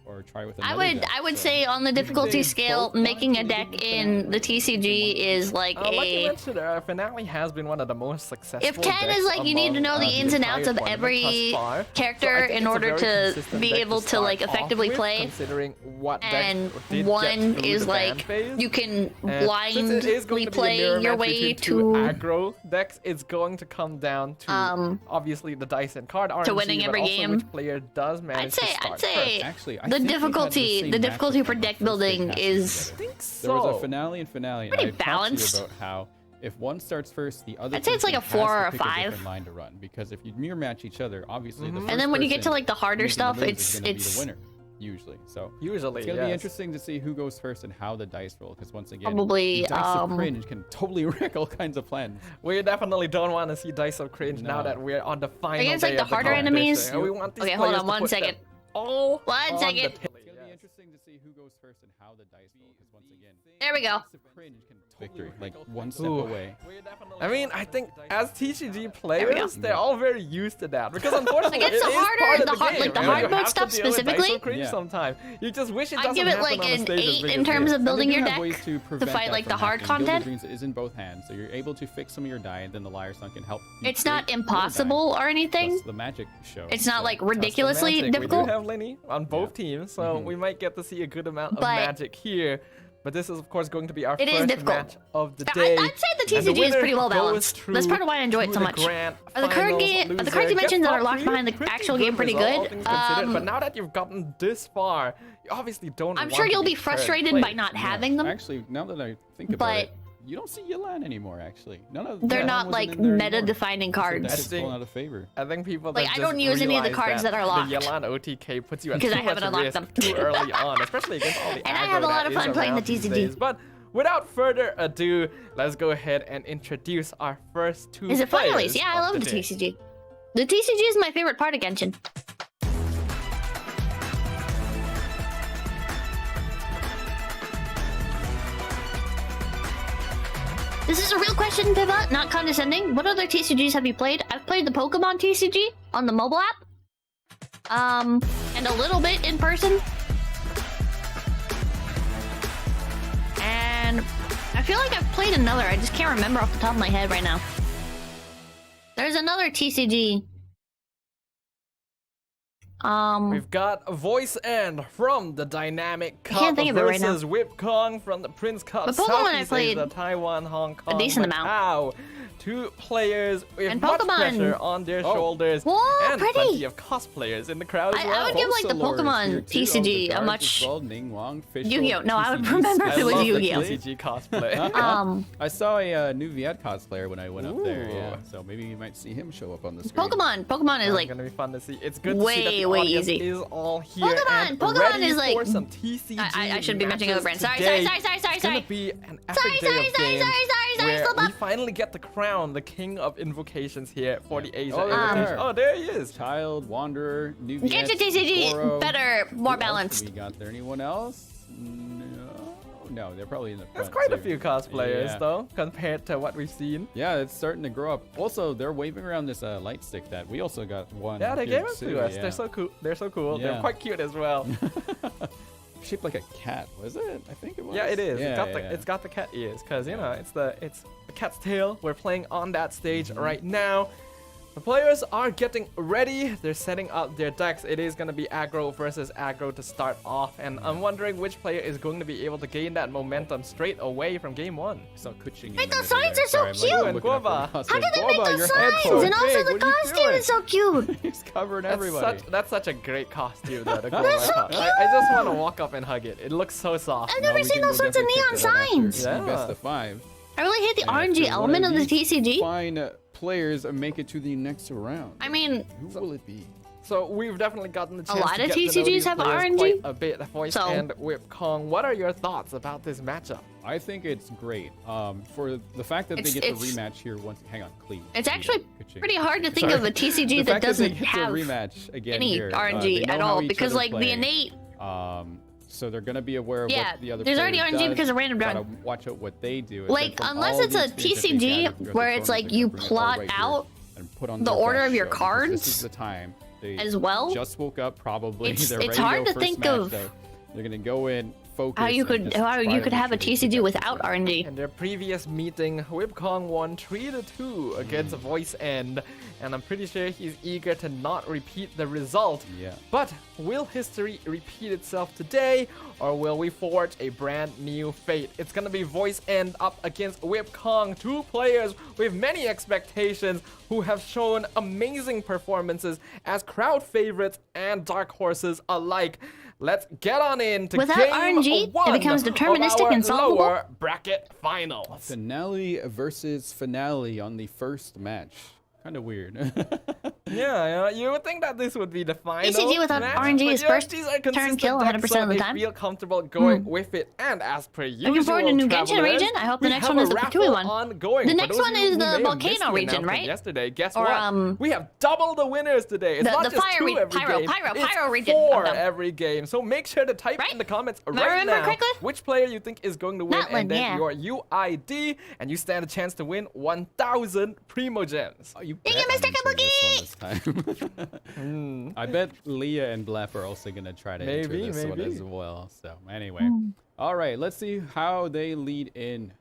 or try with I another would deck, I would so- say on the difficulty they scale, both want making to a do deck the in the TCG is like Like you a. mentioned, Finale has been one of the most successful. If 10 decks is like you need to among, know the ins and entire outs of tournament every thus far. So I character think in it's a order very to consistent be deck able to start like off effectively with, play, considering what decks and did get one through is the ban like phase. you can And since it is going blindly to be a play mirror your match way between two to aggro decks, it's going to come down to obviously the dice and card RNG, winning but every also game. which player does manage to start I'd say Actually, I the think we had difficulty same the matchup difficulty for on the deck first building day is together. first. There was So a finale and finale, pretty and I've talked to balanced. you about how if one starts first, the other I'd say it's like a person 4 has or to a pick 5. different line to run, because if you mirror match each other, obviously the first And then when you get to person like the harder making the stuff, moves it's is gonna be it's the winner usually. So usually, it's gonna be yes. interesting to see who goes first and how the dice roll, because once again, Probably, the dice of cringe can totally wreck all kinds of plans. We definitely don't want to see dice of cringe now No. that we're on the final Against, day like, the of harder competition. enemies? And we want these Okay, hold players on to one put them second. all One on second. the It's gonna be interesting interesting to see who goes first and how the dice roll. Because once again, There we go. massive cringe can victory, like one step Ooh. away. I mean, I think as TCG we go. players, they're all very used to that because unfortunately, Like, it's it the is harder- part of the the hard- game. like, the you know, hard you mode have to stuff deal with specifically? dice cringe Yeah. sometimes. You just wish it I'd doesn't give it happen like on a an stage as 8 big in as terms this. of building And they your do have deck ways to prevent fight that like the from hard happening. Gilded content. Dreams is in both hands, so you're able to fix some of your die, and then the Liar Sun can help. you It's not create more die. impossible or anything. That's the magic show. It's not so- like That's the ridiculously magic. difficult. We do have Lenny on both teams, so we might get to see a good amount of But- magic here. But this is, of course, going to be our It is first difficult. match of the I'd day. say the And TCG is winner pretty well goes balanced. That's through part of why I enjoy it to so the much. grand Are the card finals. game- are the Loser cards you gets mentioned that are top locked three. behind the Pretty actual good game pretty result, all good? things considered. But now that you've gotten this far, you obviously don't I'm want sure to you'll be third frustrated place. by not having them. Actually, now that I think about But- it, you don't see Yelan anymore. Actually, none of They're Yelan not wasn't like in there anymore. meta-defining So cards. That's think- fallen out of favor. I think people Like, that I just don't use any of the realize cards that are locked. The Yelan OTK puts you at Because too I haven't much unlocked risk them. too early on, especially against all the And I aggro have a lot that of fun is playing the around these TCG. days. But without further ado, let's go ahead and introduce our first two Is it players finalies? Yeah, I of love the day. TCG. The TCG is my favorite part of Genshin. This is a real question, Pippa, not condescending. What other TCGs have you played? I've played the Pokemon TCG on the mobile app. And a little bit in person. And I feel like I've played another. I just can't remember off the top of my head right now. There's another TCG. We've got a voice end from the Dynamic Cup can't think of it right now. versus Whip Kong from the Prince Cup. The Pokemon I Southeast played Asia, Taiwan, Hong Kong, decent Macau. Two players with And much Pokemon. pressure on their shoulders, Whoa, and pretty. plenty of cosplayers in the crowd as I well. would give, like, the Pulsar is Pokemon here too. TCG The a cards much- as well, Ningguang, Fischl, Yu-Gi-Oh! No, I would TCG remember if I it was love the Yu-Gi-Oh! TCG cosplay. I saw a new Viet cosplayer when I went up there. Yeah, Ooh. so maybe you might see him show up on the screen. Pokemon is It's like gonna be fun to see. It's good to see that the way audience easy. is all here and Pokemon ready is like- for some TCG I shouldn't be mentioning other brands. Sorry, today. sorry. It's gonna be an epic day of games where stop we up. finally get the crown, the king of invocations here for the Asia Oh, Invitation. there. Oh, there he is. Child, Wanderer, new Genshin TCG better, more balanced. We got there. Anyone else? No, they're probably in the front. There's quite a too. few cosplayers Yeah. though, compared to what we've seen. Yeah, it's starting to grow up. Also, they're waving around this light stick that we also got one. Yeah, they here gave it too, to us. yeah. They're so cool. They're so cool. They're Yeah. quite cute as well. Shaped like a cat, was it? I think it was. Yeah, it is. Yeah, It's got the cat ears, cause you know it's the cat's tail. We're playing on that stage right now. The players are getting ready. They're setting up their decks. It is going to be aggro versus aggro to start off, and I'm wondering which player is going to be able to gain that momentum straight away from game one. I saw Kuching. Wait, those signs are so cute. And Guava. How did they make those your signs? head's so And also big. the What are you costume doing? is so cute. He's covering That's everybody. that's such a great costume, though. The Guava That's so top. I just want to walk up and hug it. It looks so soft. I've never We seen can those go sorts of definitely neon check that out after signs. Yeah. Best of 5. I really hate the And RNG after element one of the these TCG. Fine players make it to the next round. I mean, Who will it be? So we've definitely gotten the chance lot to of get to know TCGs these have players RNG. quite a bit. Voice So- and Whip Kong. What are your thoughts about this matchup? I think it's great. For the fact that they get the It's- rematch here once. Hang on, clean. it's actually Kuching. pretty hard to think Sorry. of a TCG The that fact doesn't they get have the rematch again any here, they RNG know at how all each because other like the play. innate So they're gonna be aware of Yeah, what the other there's already player RNG does. because of random Gotta drawing. watch out what they do. and Like, then from unless all it's the a experience that they TCG gathered throughout the where it's tournament, like they're you gonna bring it all plot right here out and put on the their order best of your show, because cards This is the time. They as well. just woke up, probably. It's- They're it's ready hard go to first think match, of so they're gonna go in, focus. how you and could just how try you to could make have a sure they TCG get without this RNG. In their previous meeting, Whip Kong won 3-2 against Voice End, and I'm pretty sure he's eager to not repeat the result. Yeah. But will history repeat itself today, or will we forge a brand new fate? It's gonna be Voice End up against Whip Kong, two players with many expectations who have shown amazing performances as crowd favorites and dark horses alike. Let's get on in to Without game RNG, it one becomes of deterministic our and solvable. lower bracket finals. Finale versus finale on the first match. Kind of weird. Yeah, you would think that this would be the final TCG without match, RNG but is yeah, first these are turn consistent kill decks, 100% so of the they time. feel comfortable going with it. And as per usual, Looking forward to new Genshin travelers, region. I hope the we next have one is a the raffle Patui one. ongoing. The For next those one of you is who the may have missed volcano region, announcement right? Yesterday, guess Or, what? We have double the winners today. It's the not just fire two every pyro game. It's pyro region. 4 I'm dumb. every game. So make sure to type Right? in the comments Am I right remembering now correctly? which player you think is going to win, Not and one, then yeah. your UID, and you stand a chance to win 1,000 Primo Gems. Oh, you Thank you, bet Mr. I'm entering this one this time. I bet Leah and Blef are also gonna try to enter Maybe, this one maybe. as well. So anyway, all right, let's see how they lead in.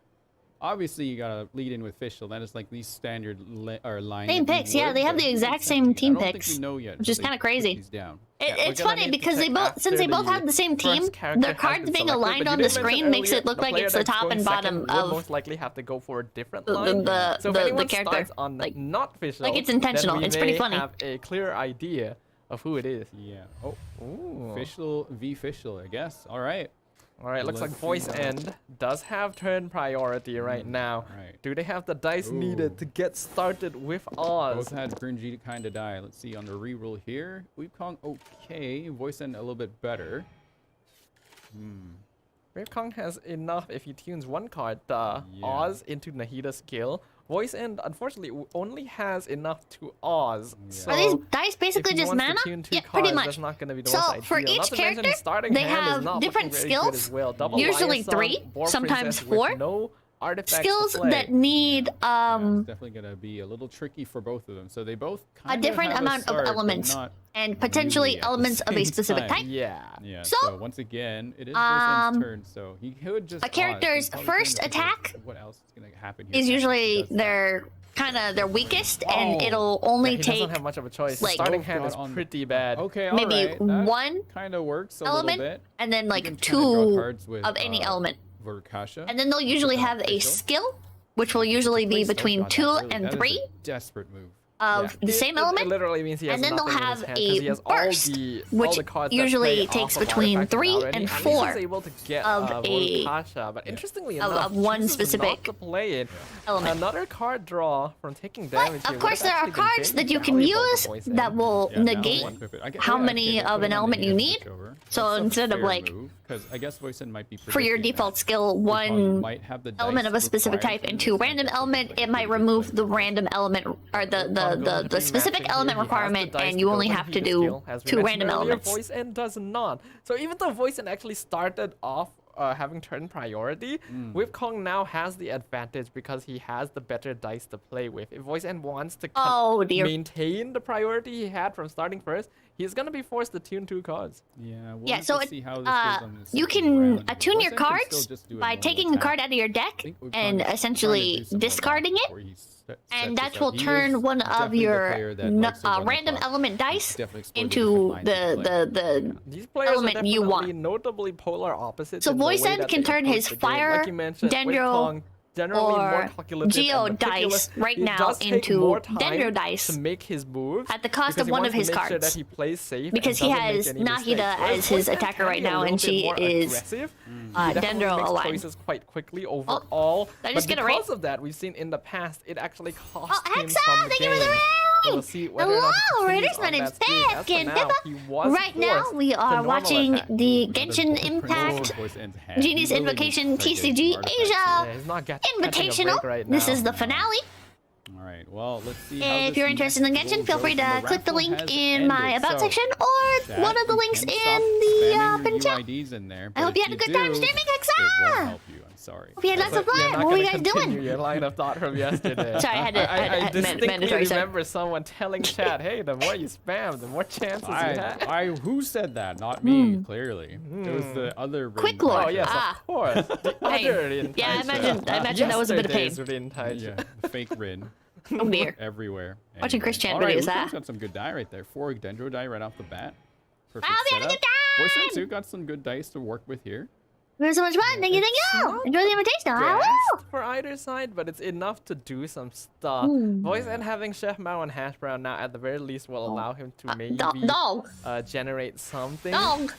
Obviously, you gotta lead in with Fischl. That is like the standard line. Same that you picks, yeah, would, they have but the exact it's same empty. team I don't picks, think we know yet which is until kinda they put crazy. these down. It's gonna funny need to because check since after they both the have the same first team, character the has cards been being selected, aligned but on you the did mention screen makes earlier it look the like player it's the that's top going and second bottom would of most likely have to go for a different the- line. the- So if the anyone character. starts on Like- not Fischl, like it's then intentional. we It's pretty may funny. have a clear idea of who it is. Yeah. Oh, Ooh. Fischl v Fischl, I guess. All right. All right, looks like Let's see Voice now. End does have turn priority right now. right. Do they have the dice Ooh. needed to get started with Oz? Both had Grungy kind of die. Let's see on the reroll here. Weepkong, okay. Voice End a little bit better. Kong has enough if he tunes one card, Yeah. Oz into Nahida's skill. Voice End, unfortunately, only has enough to Oz. Yeah. So Are these dice if basically he just wants to mana? tune 2 Yeah, cards, pretty much. that's not going to be the So, most for ideal. each Not to mention character, his starting they hand is have not different looking very good skills, as well. Double usually Liaison, 3, Boar sometimes Princess with 4. no artifacts to Skills play. that need It's definitely gonna be a little tricky for both of them. So they both a kind different have amount start, of but elements not and potentially really at the elements of a same specific time. type. Yeah. Yeah. So, So, once again, it is Voice End's turn. So he could just a character's Oz. He's probably first trying to think of attack what else is gonna happen here Is next if he usually does that. their weakest, and Oh. it'll Yeah, only he take doesn't have much of a choice. like- His starting Both hand got is on- pretty bad. Okay, maybe alright, one kind of works a element little bit. and then You like can kinda draw 2 cards with, of any element. Vorkasha. And then they'll usually have a skill, which will usually be Please don't between draw that 2 early. and That is a 3 desperate move. of the same element. It literally means he has And then they'll nothing in have his hand 'cause he a has burst, all which the cards that usually play takes off of between artifacts 3 already, and at least 4 he's able to get of a- Vorkasha, but interestingly of enough, one chooses specific not to play it. element. Another card draw from taking But damage. here of would course, have there are actually been cards very that you can valuable use for Voice that End. will Yeah, now negate one pivot. I get- how yeah, many okay, of put an him on element the you hand need. switch over. So That's a instead of, fair like, move, 'cause I guess Voice End might be for your predicting default that. skill, Wukong one might have the element dice of a specific required type for into this, random but element, like it might really remove good the dice. random element or the specific element requirement, and you only have to do 2 random elements. Voice End does not. So even though Voice End actually started off having turn priority, Wukong now has the advantage because he has the better dice to play with. If Voice End wants to Oh, dear. maintain the priority he had from starting first, he's gonna be forced to tune 2 cards. Yeah, we'll Yeah, have so to it, see how this goes on the you second can round. attune Voice your End can cards still just do a by normal taking a attack. card out of your I deck think Wukong and is trying to essentially do something like that discarding it, before he sets and this that up. will He turn is one of definitely the your player that likes to run the random clock. element dice Definitely explored into different lines to play. the These players element are you definitely want. notably polar opposites. So in the Voice way End that can they turn approach his the game. fire, Like you mentioned, Dendro, Wukong, generally more or calculative Geo and meticulous. dice right It now does take into more time Dendro dice to make his moves at the cost because of he one wants of to his make sure cards. that he plays safe Because and he doesn't make has any Nahida mistakes. Whereas as his Voice End attacker can right be a now, little and bit she more is, aggressive. He definitely Dendro makes aligned. choices quite quickly overall. did I but just get a raid? because of that, we've seen in the past it actually cost him Hexa, some thank you for the games. raid! So we'll see whether or not he Hello, continues Raiders, my on name's that streak. As Pip for and now, Pippa. he was Right now, forced we to are normal watching attack. the Another Genshin bullet Impact principle Voice End's hand. Genius He really Invocation needs to start getting TCG some artifacts Asia Yeah, he's not catching a Invitational. break right This now. is the finale. All right, well, let's see how If this you're interested in next Genshin, roll feel free goes, and to click the raffle link has in my ended. About So, section or chat, one of the you links can in stop the spamming pinned your chat. UIDs in there, I hope but you if had a good time do, streaming, it won't Hexa! help you. I'm sorry. Hope you had lots of You're fun. not What were you gonna guys continue doing? your line of thought from yesterday. Sorry, I had to- I had distinctly mandatory stuff. remember someone telling chat, "Hey, the more you spam, the more chances you have." Who said that? Not me, clearly. It was the other Quick Rin lore. Oh Taisha. yes, Ah. of course. The Hey, other Rin yeah, I Taisha. imagine that was a bit of pain. Yesterday's Rin Taisha. Yeah, the fake Rin. Oh dear. Everywhere. Watching Chris Chan All right, videos, Wukong's huh? got some good die right there. 4 Dendro die right off the bat. Perfect Wow, we had a setup. good Voice time! End too got some good dice to work with here. It was so much fun. Thank you, thank you. Enjoy the invitation. Woo! Best for either side, but it's enough to do some stuff. Voice and having Chef Mao and Hash Brown now at the very least will allow him to maybe Dog. generate something. Dog.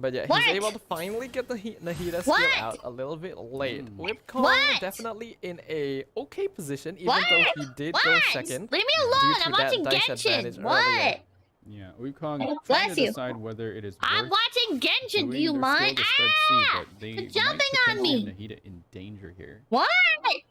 But yeah, What? he's able to finally get the Nahida skill What? out a little bit late. Whipcon What? definitely in a okay position, even What? though he did go What? second. Leave me due alone. to I'm that watching dice Genshin. advantage What? earlier. Yeah, Wukong Bless trying to you. decide whether it is I'm worth watching Genshin. Do doing you their mind? skill to spread seed, Ah! but they Quit might jumping on potentially me. have Nahida in danger here. What? Voice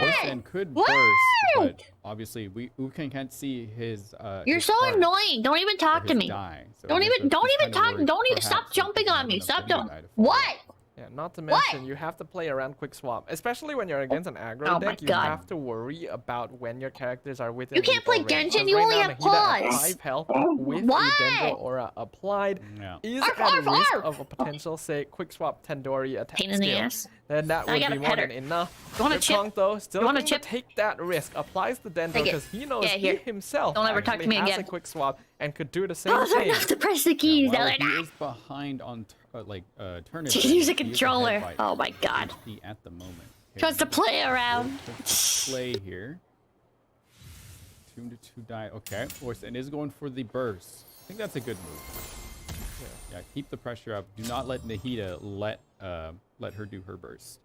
What? End could What? burst, but obviously Wukong can't see his You're his so cards annoying. Don't even or talk to his me. die. So Don't I guess even he's talk. kinda worried Don't even perhaps stop that jumping he doesn't on me. have Stop enough jumping. die to follow. What? Yeah, not to What? mention, you have to play around quick swap, especially when you're against an aggro Oh my deck. You God. have to worry about when your characters are within You can't play lethal range. Genshin, 'Cause you right only now, have Nahida at claws. 5 health with What? a Dendro Aura applied Yeah. is Arf, at arf, risk arf. of a potential, say, quick swap Tandori attack Pain in the skill. ass. Then that I would gotta be more pet her. than enough. You want a chip? Whipcon, though, still You want a going to chip? take that risk, applies the Dendro Take it. because he knows Yeah, he here. himself Don't ever talk to actually me has again. a quick swap and could do the same Oh, thing. I have to press the keys. While Now he they're is behind on tournament, She can use a he is ahead controller. by Oh my God. HP at the moment. She wants to play around. Play here. 2 to 2 die. Okay, Voice End is going for the burst. I think that's a good move. Yeah, keep the pressure up. Do not let Nahida let her do her burst.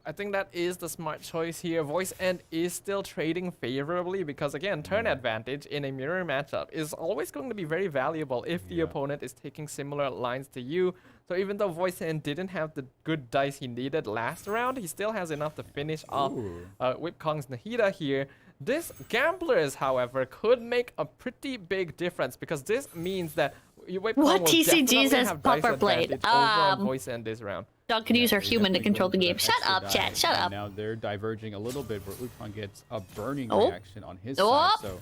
I think that is the smart choice here. Voice End is still trading favorably because, again, turn advantage in a mirror matchup is always going to be very valuable if the opponent is taking similar lines to you. So even though Voice End didn't have the good dice he needed last round, he still has enough to finish off Whipkong's Nahida here. This Gamblers, however, could make a pretty big difference because this means that Whipkong What will TCGs definitely has have dice Pupper played? advantage over on Voice End this round. Dog could use her They human to definitely control the go for game. that Shut extra up, die, chat. Shut and up. Now they're diverging a little bit, but Wukong gets a burning Oh. reaction on his Oh. side. So they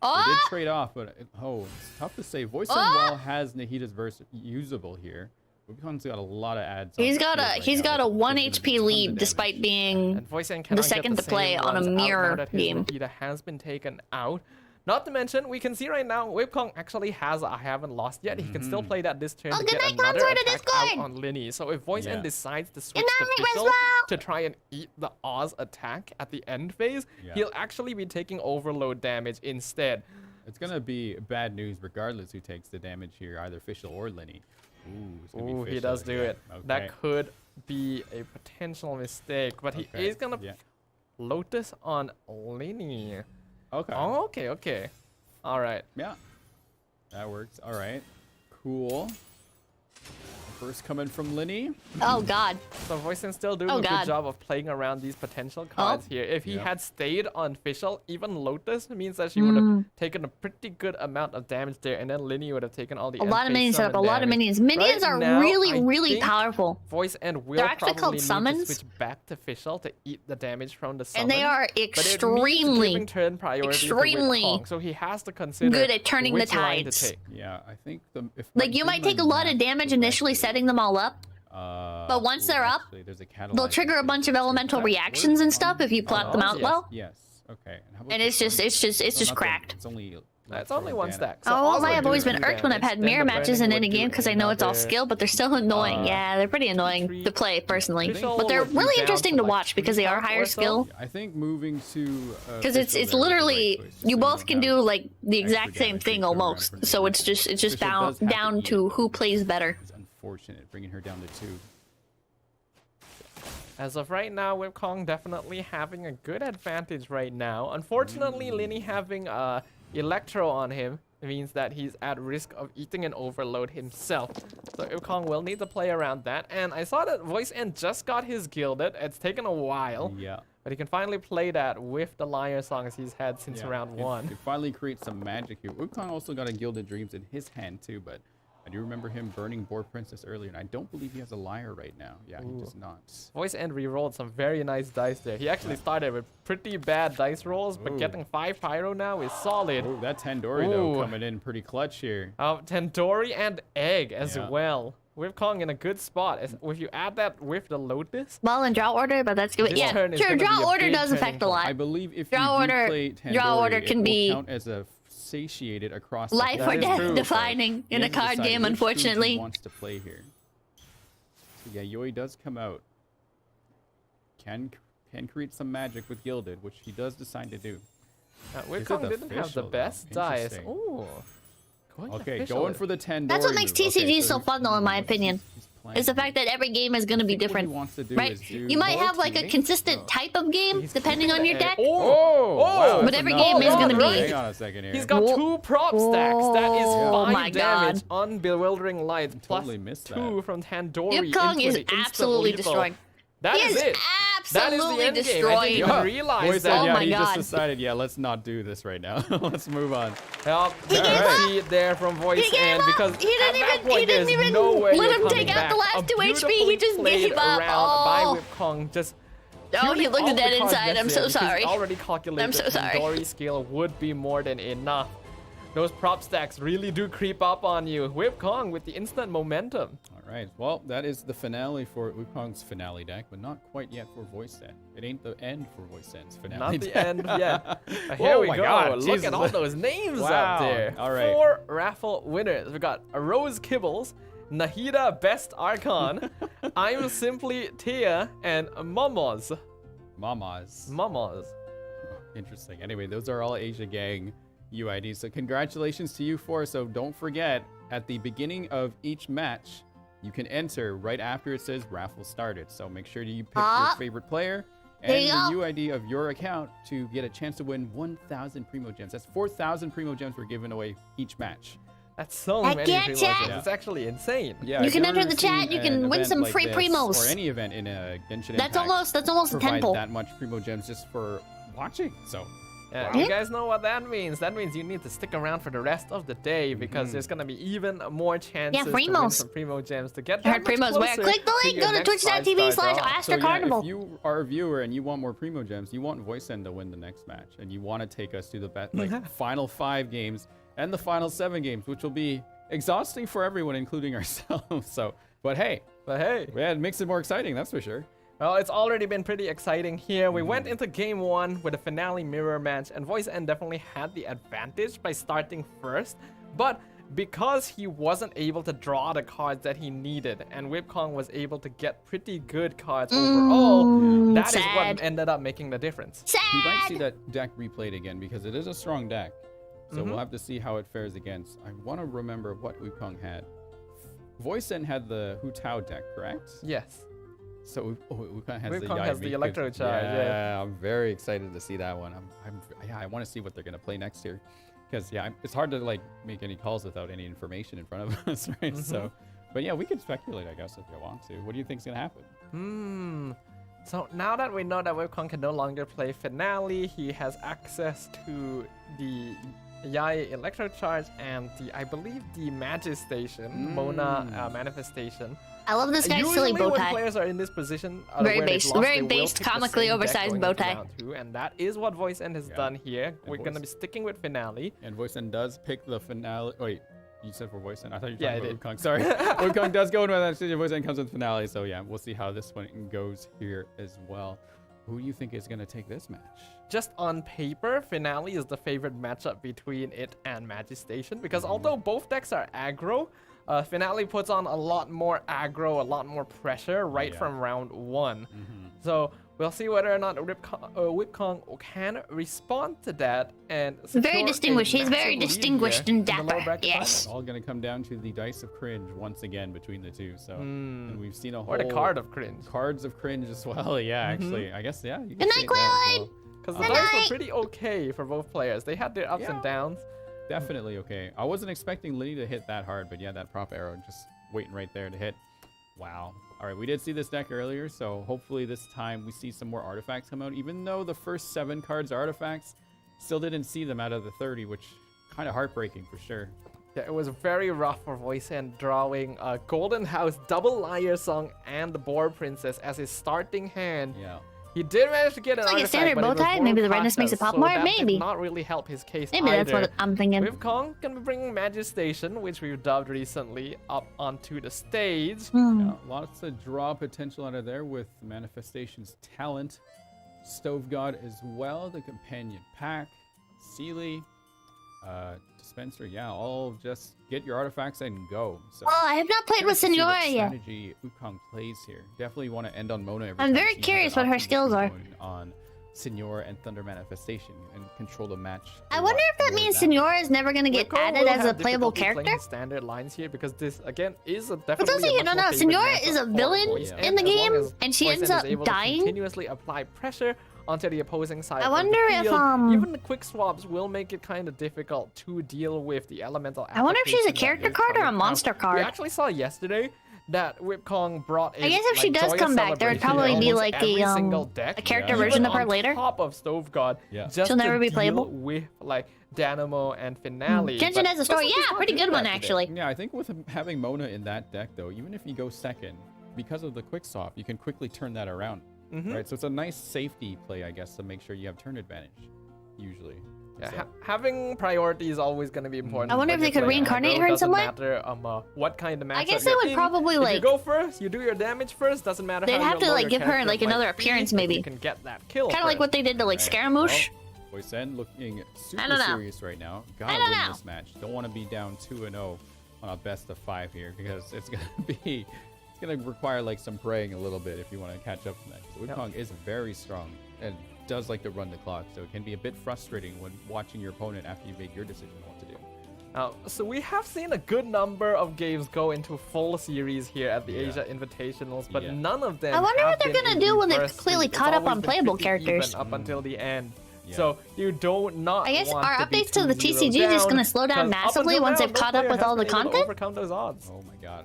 Oh! did trade off, but it's tough to say. Voice End while has Nahida's verse usable here. Wukong's got a lot of ads. He's on got the a field right he's now got that a gives 1 him HP tons of lead damage. despite being And Voice End the cannot second get the to play same on a runs out mirror now that his game. Nahida has been taken out. Not to mention, we can see right now, Whipkong actually has a I haven't lost yet. He can still play that this turn Oh, to good get night, another consort of attack Discord. out on Linny. So if Voice End decides to switch night, to Fischl Rizzo. to try and eat the Oz attack at the end phase, he'll actually be taking overload damage instead. It's gonna be bad news regardless who takes the damage here, either Fischl or Linny. Ooh, it's gonna Ooh, be he Fischl does do again. it. Okay. That could be a potential mistake, but he is gonna Lotus on Linny. Okay. Oh, okay. All right. Yeah. That works. All right. Cool. First coming from Linny. Oh God. So Voice End still doing Oh, a good God. job of playing around these potential cards here. If he Yep. had stayed on Fischl, even Lotus means that she would have taken a pretty good amount of damage there, and then Linny would have taken all the A lot of end phase minions setup. A summon lot of damage. minions. Minions Right are now, really, I really think powerful. Voice End will They're actually probably called need to summons. switch back to Fischl to eat the damage from the summon. And they are but it means extremely, giving turn priority to extremely Whipkong, so he has to consider good at turning the which line to tides. take. Yeah, I think if Like you might take a lot of damage initially setting them all up, but once they're up, there's a they'll trigger a bunch of elemental reactions and stuff if you plot them out well. Yes. Okay. And it's just cracked. It's only. That's only one stack. So Oh, Oz I would have do always been two irked when I've damage, had then mirror the matches burning in would any do game because I know it's all another skill, but they're still annoying. Yeah, they're pretty annoying to play personally, Fischl but they're would be really down interesting to, to like, watch because they are 3 higher or so. skill. I think moving to Because it's literally you both can do like the exact same thing almost. So it's just down to who plays better. It's unfortunate bringing her down to 2. As of right now, Whipkong definitely having a good advantage right now. Unfortunately, Linny having Electro on him means that he's at risk of eating an overload himself. So Whipkong will need to play around that. And I saw that Voice End just got his gilded. It's taken a while. Yeah. But he can finally play that with the Liar songs he's had since Yeah, round it- 1. It finally creates some magic here. Wukong also got a Gilded Dreams in his hand too, but I do remember him burning Boar Princess earlier, and I don't believe he has a Liar right now. Yeah, he does not. Voice End re-rolled some very nice dice there. He actually started with pretty bad dice rolls, but getting 5 Pyro now is solid. Oh, that Tandoori though coming in pretty clutch here. Tandoori and Egg as Yeah. well. Whipkong in a good spot. If you add that with the Lotus, Well, in draw order, but that's good. This Yeah, turn is sure. gonna be Draw a order big does turning affect a point. lot. I believe if Draw you order- do play Tandoori, draw order it can will be count as a satiated across Life the or is death true. defining in a card game, unfortunately. He wants to play here. So yeah, Yoi does come out. Can create some magic with Gilded, which he does decide to do. Whipkong the didn't have the official, though? best dice. Interesting. Ooh. Okay, going for the 10. That's what makes TCG so fun, though, in my opinion. Is the fact that every game is going to be different, right? You might have like a consistent type of game depending on your deck, wow, but every game is going to be. Hang on a second here. He's got 2 prop stacks. That is 5 my damage God. on Bewildering Light. Plus Totally missed 2 that. from Tandoori. Yukong into is the instant absolutely lethal. destroying. That He is is it. That is the absolutely end game. I destroying. didn't even realize Voice that. Oh yeah, my he just God. decided, yeah, let's not do this right now. Let's move on. Well, He you gave can see it there from Voice He gave End up. because He didn't at that even. point, He didn't there's even no way let you're him coming take out the back. last A 2 HP. He beautifully just played gave up. around by Oh, Whip Kong, just oh, he shooting looked all the dead cards inside. I'm so necessary because sorry. he already calculated I'm so sorry. Tandoori skill would be more than enough. Those prop stacks really do creep up on you. Whip Kong with the instant momentum. All right, well, that is the finale for Wukong's finale deck, but not quite yet for Voice End. It ain't the end for Voice End's finale Not the deck. end yet. But here we my go. God, Look Jesus. at all those names Wow. up there. All right. 4 raffle winners. We got Rose Kibbles, Nahida Best Archon, I'm Simply Tia, and Momos. Mamas. Momos. Interesting. Anyway, those are all Asia Gang UIDs. So congratulations to you 4. So don't forget, at the beginning of each match, you can enter right after it says raffle started. So make sure you pick your favorite player There and you the go. UID of your account to get a chance to win 1,000 Primo Gems. That's 4,000 Primo Gems we're giving away each match. That's so I many can't Primo chat. Gems. It's actually insane. Yeah, You I've can never enter the chat, seen you can an win event some like free this, primos. or any event in a Genshin That's Impact almost a provide temple. that much Primo Gems just for watching. So Yeah, wow. you guys know what that means. That means you need to stick around for the rest of the day because there's gonna be even more chances to win Primos. some Primo Gems to get I heard that much Primos. Where? closer Click the link. your Go to next 5-star draw. So yeah, twitch.tv/AstraCarnival. if you are a viewer and you want more Primo Gems, you want Voice End to win the next match, and you want to take us to the final 5 games and the final 7 games, which will be exhausting for everyone, including ourselves. So, but hey, yeah, it makes it more exciting, that's for sure. Well, it's already been pretty exciting here. We went into game 1 with a finale mirror match, and Voice End definitely had the advantage by starting first, but because he wasn't able to draw the cards that he needed, and Whip Kong was able to get pretty good cards overall, that is sad. what ended up making the difference. We might see Sad. that deck replayed again because it is a strong deck. So we'll have to see how it fares against. I want to remember what Wukong had. Voice End had the Hu Tao deck, correct? Yes. So Wukong has Wukong has the Electro Charge, yeah. I'm very excited to see that one. Yeah, I want to see what they're gonna play next year, because yeah, it's hard to like make any calls without any information in front of us, right? So, but yeah, we can speculate, I guess, if you want to. What do you think's gonna happen? So now that we know that Whip Kong can no longer play Finale, he has access to the Yai Electro Charge and I believe the Magic Station, Mona Manifestation. I love this guy's Usually silly bow when tie. players are in this position, Very where they've based- lost, very they will based, pick the comically same deck oversized going bow into tie. round 2, and that is what Voice End has done here. We're gonna Voice- be sticking with Finale. And Voice End does pick the finale. Wait, you said for Voice End? I thought you were Yeah, talking I about Wukong. Sorry. Wukong does go into that decision. Voice End comes with finale. So yeah, we'll see how this one goes here as well. Who do you think is going to take this match? Just on paper, Finale is the favorite matchup between it and Magic Station because although both decks are aggro, Finale puts on a lot more aggro, a lot more pressure right from round 1. So we'll see whether or not Whip Kong can respond to that and Very secure distinguished. a He's very massive lead distinguished here and in the lower dapper. bracket Yes. It's all going to come down to the dice of cringe once again between the two. So, and we've seen a whole Or the card of cringe. cards of cringe as well. Yeah, actually, I guess yeah. You can Good say night, that as Quillen. Because the Good dice were night. pretty okay for both players. They had their ups and downs. Definitely okay. I wasn't expecting Liddy to hit that hard, but yeah, that prop arrow just waiting right there to hit. Wow. All right, we did see this deck earlier, so hopefully this time we see some more artifacts come out. Even though the first 7 cards are artifacts, still didn't see them out of the 30, which kind of heartbreaking for sure. Yeah, it was very rough for Voice End drawing Golden House, Double Liar Song, and the Boar Princess as his starting hand. Yeah. He did manage to get an It's like a artifact, standard but it bow was tie. more Maybe the redness makes it Patas, pop so more. that Maybe. did not really help his case Maybe that's either. what I'm thinking. Whip Kong gonna be bringing Magic Station, which we've dubbed recently, up onto the stage. Yeah, lots of draw potential out of there with Manifestation's talent. Stove God as well, the Companion Pack, Sealy, Dispenser, yeah, all just get your artifacts and go. So Oh, I have not played with curious to see what Senora yet. strategy Wukong plays here. Definitely want to end on Mona every I'm time very she has curious an what her option skills are. going on. Senor and Thunder Manifestation and control the match. I wonder if that means Senora is never gonna get Whipcong added will as a have playable difficulty playing character. standard lines here because this again is a For definitely. those of you who don't know, Senora is a villain in the game, and she ends up dying. Continuously apply pressure onto the opposing side. I wonder if even the quick swaps will make it kind of difficult to deal with the elemental. I wonder if she's a application character that is card or a coming monster out. card. We actually saw yesterday that Whipcong brought in. I guess if she does come back, there would probably be like a character version of her later. On top of Stove God, Yeah. just She'll never to be deal playable? with like Dynamo and Finale. Genshin But has a story. looks like Yeah, he's pretty not good doing one that today. actually. Yeah, I think with having Mona in that deck though, even if you go second, because of the quick swap, you can quickly turn that around. Right, so it's a nice safety play, I guess, to make sure you have turn advantage. Usually. Yeah, So- having priority is always going to be important. I wonder when if they you're could playing reincarnate aggro. her in Doesn't some way? matter what kind of matchup I guess you're they would in. probably If you like. go first, you do your damage first. Doesn't matter. They'd how have to low like your give her character like might another be, appearance if maybe. You can get that kill. Kind of like what they did to like Right. Scaramouche. Well, Voicen looking super don't know. serious right now. Gotta I don't win know. this match. Don't want to be down 2-0 on a best of 5 here because it's gonna require like some praying a little bit if you want to catch up to that. So Whipcong is very strong and does like to run the clock, so it can be a bit frustrating when watching your opponent after you make your decision on what to do. So we have seen a good number of games go into full series here at the Yeah. Asia Invitationals, but Yeah. none of them. I wonder have what they're been gonna in do when they've reverse clearly sweep. It's caught up always on been playable 50 even characters. up until the end. Yeah. So you don't not. I guess want are to be updates to the 2-0 TCG just down, gonna slow down 'cause up massively until once now, they've no caught up player with has all the been able to content? Overcome those odds. Oh my god.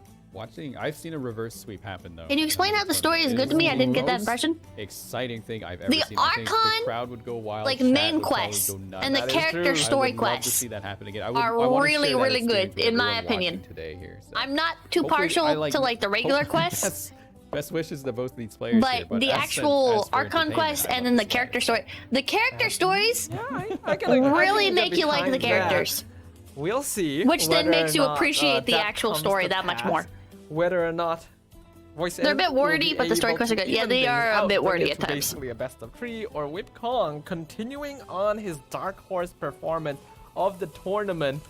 I've seen a reverse sweep happen though. Can you explain how the story is It good to me? I the didn't get that most impression. Exciting thing I've ever The seen. I think the Archon, crowd would go wild. like chat main would probably quests go nuts. and the That is character true. story I would love to quests see that happen again. are I wanna really, share that really experience good, with in my everyone watching opinion. Today here, so. I'm not too Hopefully, partial I to like the regular quests, Best wishes to both these players here, but the as actual for Archon entertainment, quest I and love then the this character match. story. The character stories I can really get make you like the behind that. characters, We'll see. which then whether makes or you not, appreciate the that actual comes story to that much pass, more. Whether or not voice They're a bit wordy, but the story quests are good. Yeah, they are a bit wordy at times. Basically a best of 3, or Whipcong continuing on his dark horse performance of the tournament,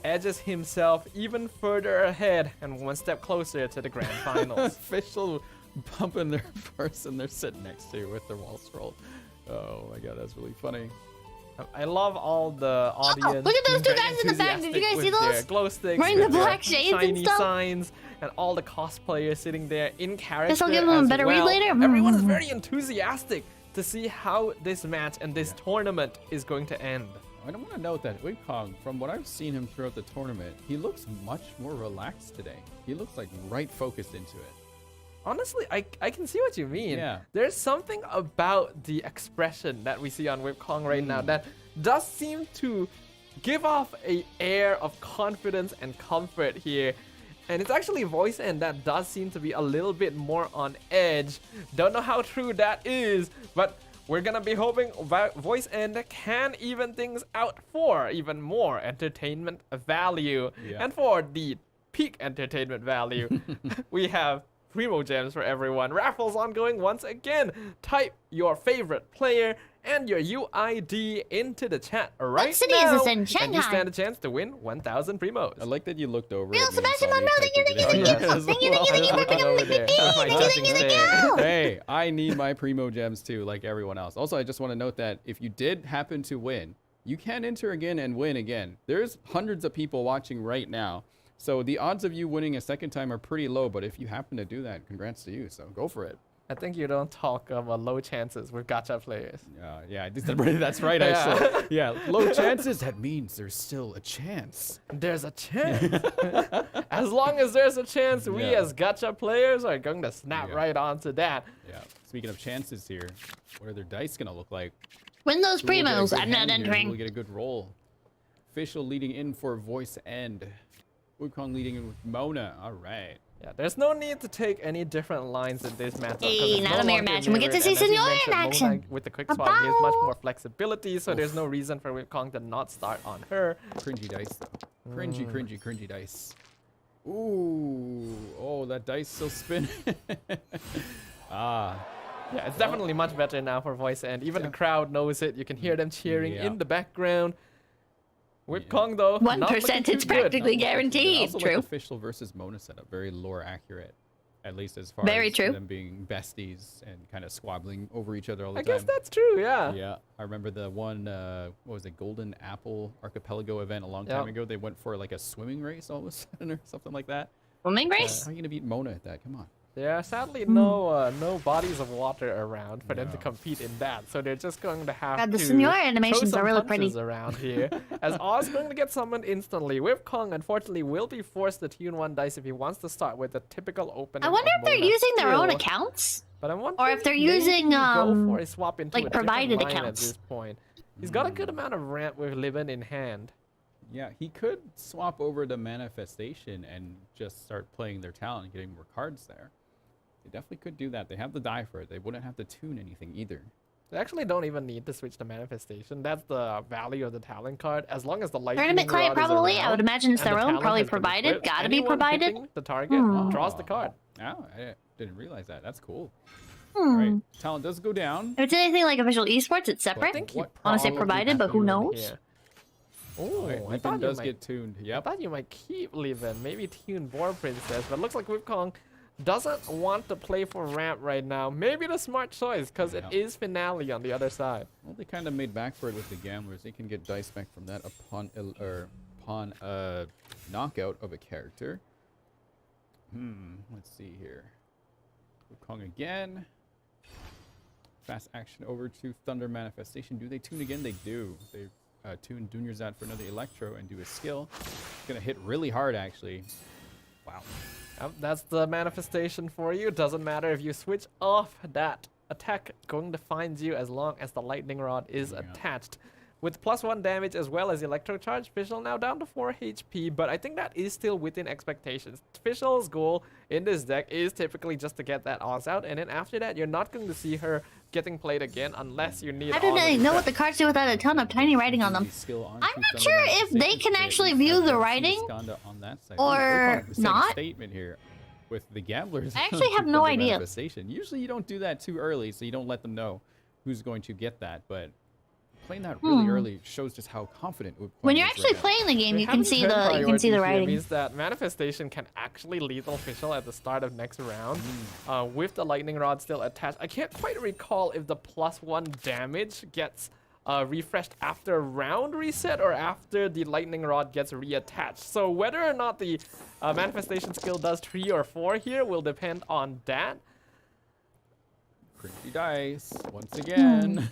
edges himself even further ahead and one step closer to the grand finals. Official bumping their person they're sitting next to with their wall scroll. Oh my god, that's really funny. I love all the audience. look at those being two very guys in the back. Did you guys enthusiastic see with their those? glow sticks, Wearing the with their black shades and shiny stuff? signs, and all the cosplayers sitting there in character. Guess I'll give them a as better read well. later. Everyone is very enthusiastic to see how this match and this tournament is going to end. I want to note that Whipcong, from what I've seen him throughout the tournament, he looks much more relaxed today. He looks like right focused into it. Honestly, I can see what you mean. Yeah. There's something about the expression that we see on Whipcong right now that does seem to give off a air of confidence and comfort here. And it's actually voice end that does seem to be a little bit more on edge. Don't know how true that is, but we're gonna be hoping voice end can even things out for even more entertainment value. Yeah. And for the peak entertainment value, we have Primo Gems for everyone. Raffles ongoing once again. Type your favorite player and your UID into the chat right city now. is this in and you Shanghai? stand a chance to win 1,000 Primos. I like that you looked over. Real at me and Sebastian saw me Monroe, type thank it you, in. thank you, Oh, yes. thank you, thank you, I was looking over there. That's my judging stand. Hey, I need my Primo Gems too, like everyone else. Also, I just want to note that if you did happen to win, you can enter again and win again. There's hundreds of people watching right now. So the odds of you winning a second time are pretty low, but if you happen to do that, congrats to you. So go for it. I think you don't talk about low chances with gacha players. Yeah, that's right, actually. Yeah, low chances, that means there's still a chance. There's a chance. As long as there's a chance, we Yeah. as gacha players are going to snap Yeah. right onto that. Yeah, speaking of chances here, what are their dice going to look like? Win those Who will get a primos. good I'm not hand here? Who will entering. get a good roll? Official leading in for voice end. Wukong leading in with Mona. All right. Yeah, there's no need to take any different lines in this matchup. 'cause Hey, it's not no a mirror longer match, and we get to mirrored, see and as you Senor in mentioned, Mona action. with the quick swap, he has much Bow. more flexibility, so there's no reason for Wukong to not start on her. Cringy dice, though. Cringy, cringy, cringy dice. Ooh. Oh, that dice still spinning. Ah. Yeah, it's definitely much better now for voice end. Even the crowd knows it. You can hear them cheering in the background. Wukong though, 1% not looking it's too good. practically I guaranteed. also True. like official versus Mona setup. Very lore accurate. At least as far Very as true. them being besties and kind of squabbling over each other all the I time. guess that's true, yeah. Yeah, I remember the one, what was it, Golden Apple Archipelago event a long time ago. They went for like a swimming race all of a sudden or something like that. Swimming race? How are you gonna beat Mona at that? Come on. There are sadly no bodies of water around for them to No. compete in that, so they're just going to have God, the to Senora throw animations some are really punches pretty. around here. As Oz going to get summoned instantly. With Kong, unfortunately, will be forced to tune one dice if he wants to start with the typical opening. I wonder of if they're Mona using their own skill. accounts. But I'm wondering Or if they're maybe using, go for a swap into like, a different provided line accounts. at this point. He's got a good amount of ramp with Libin in hand. Yeah, he could swap over to Manifestation and just start playing their talent and getting more cards there. They definitely could do that. They have the die for it. They wouldn't have to tune anything either. They actually don't even need to switch to Manifestation. That's the value of the talent card. As long as the lightning Tournament client, rod is probably. I around would imagine it's and their the own. talent Probably has been provided. equipped, Gotta be anyone provided. hitting the target draws the card. Oh, I didn't realize that. That's cool. Hmm. Right, talent does go down. If it's anything like official esports, it's separate. think he What I want to say probably provided, has but who you in knows? here. Oh, Right, I Lupin thought you does might. get tuned. I Yep. thought you might keep Libin, maybe tune Boar Princess, but looks like Whip Kong doesn't want to play for ramp right now. Maybe the smart choice, because it Yeah. is finale on the other side. Well, they kind of made back for it with the gamblers. They can get dice back from that upon knockout of a character. Let's see here. Kong again. Fast action over to Thunder Manifestation. Do they tune again? They do. They tune Dunyarzad for another Electro and do a skill. It's gonna hit really hard, actually. Wow. That's the manifestation for you. Doesn't matter if you switch off that attack, going to find you as long as the lightning rod is attached. With +1 damage as well as electro charge, Fischl now down to 4 HP, but I think that is still within expectations. Fischl's goal in this deck is typically just to get that Oz out, and then after that, you're not going to see her getting played again unless you need How do Oz they in know the what the deck. cards do without a ton of tiny writing on them? I'm not sure if they can actually view the writing or not. Statement here with the gamblers. I actually have to no Thunder idea. Manifestation. Usually you don't do that too early, so you don't let them know who's going to get that, but playing that really early shows just how confident When you're actually playing the game, you can see the writing. Means that manifestation can actually lethal Fischl at the start of next round, with the lightning rod still attached. I can't quite recall if the +1 damage gets refreshed after round reset or after the lightning rod gets reattached. So whether or not the manifestation skill does 3 or 4 here will depend on that. Cringy dice once again.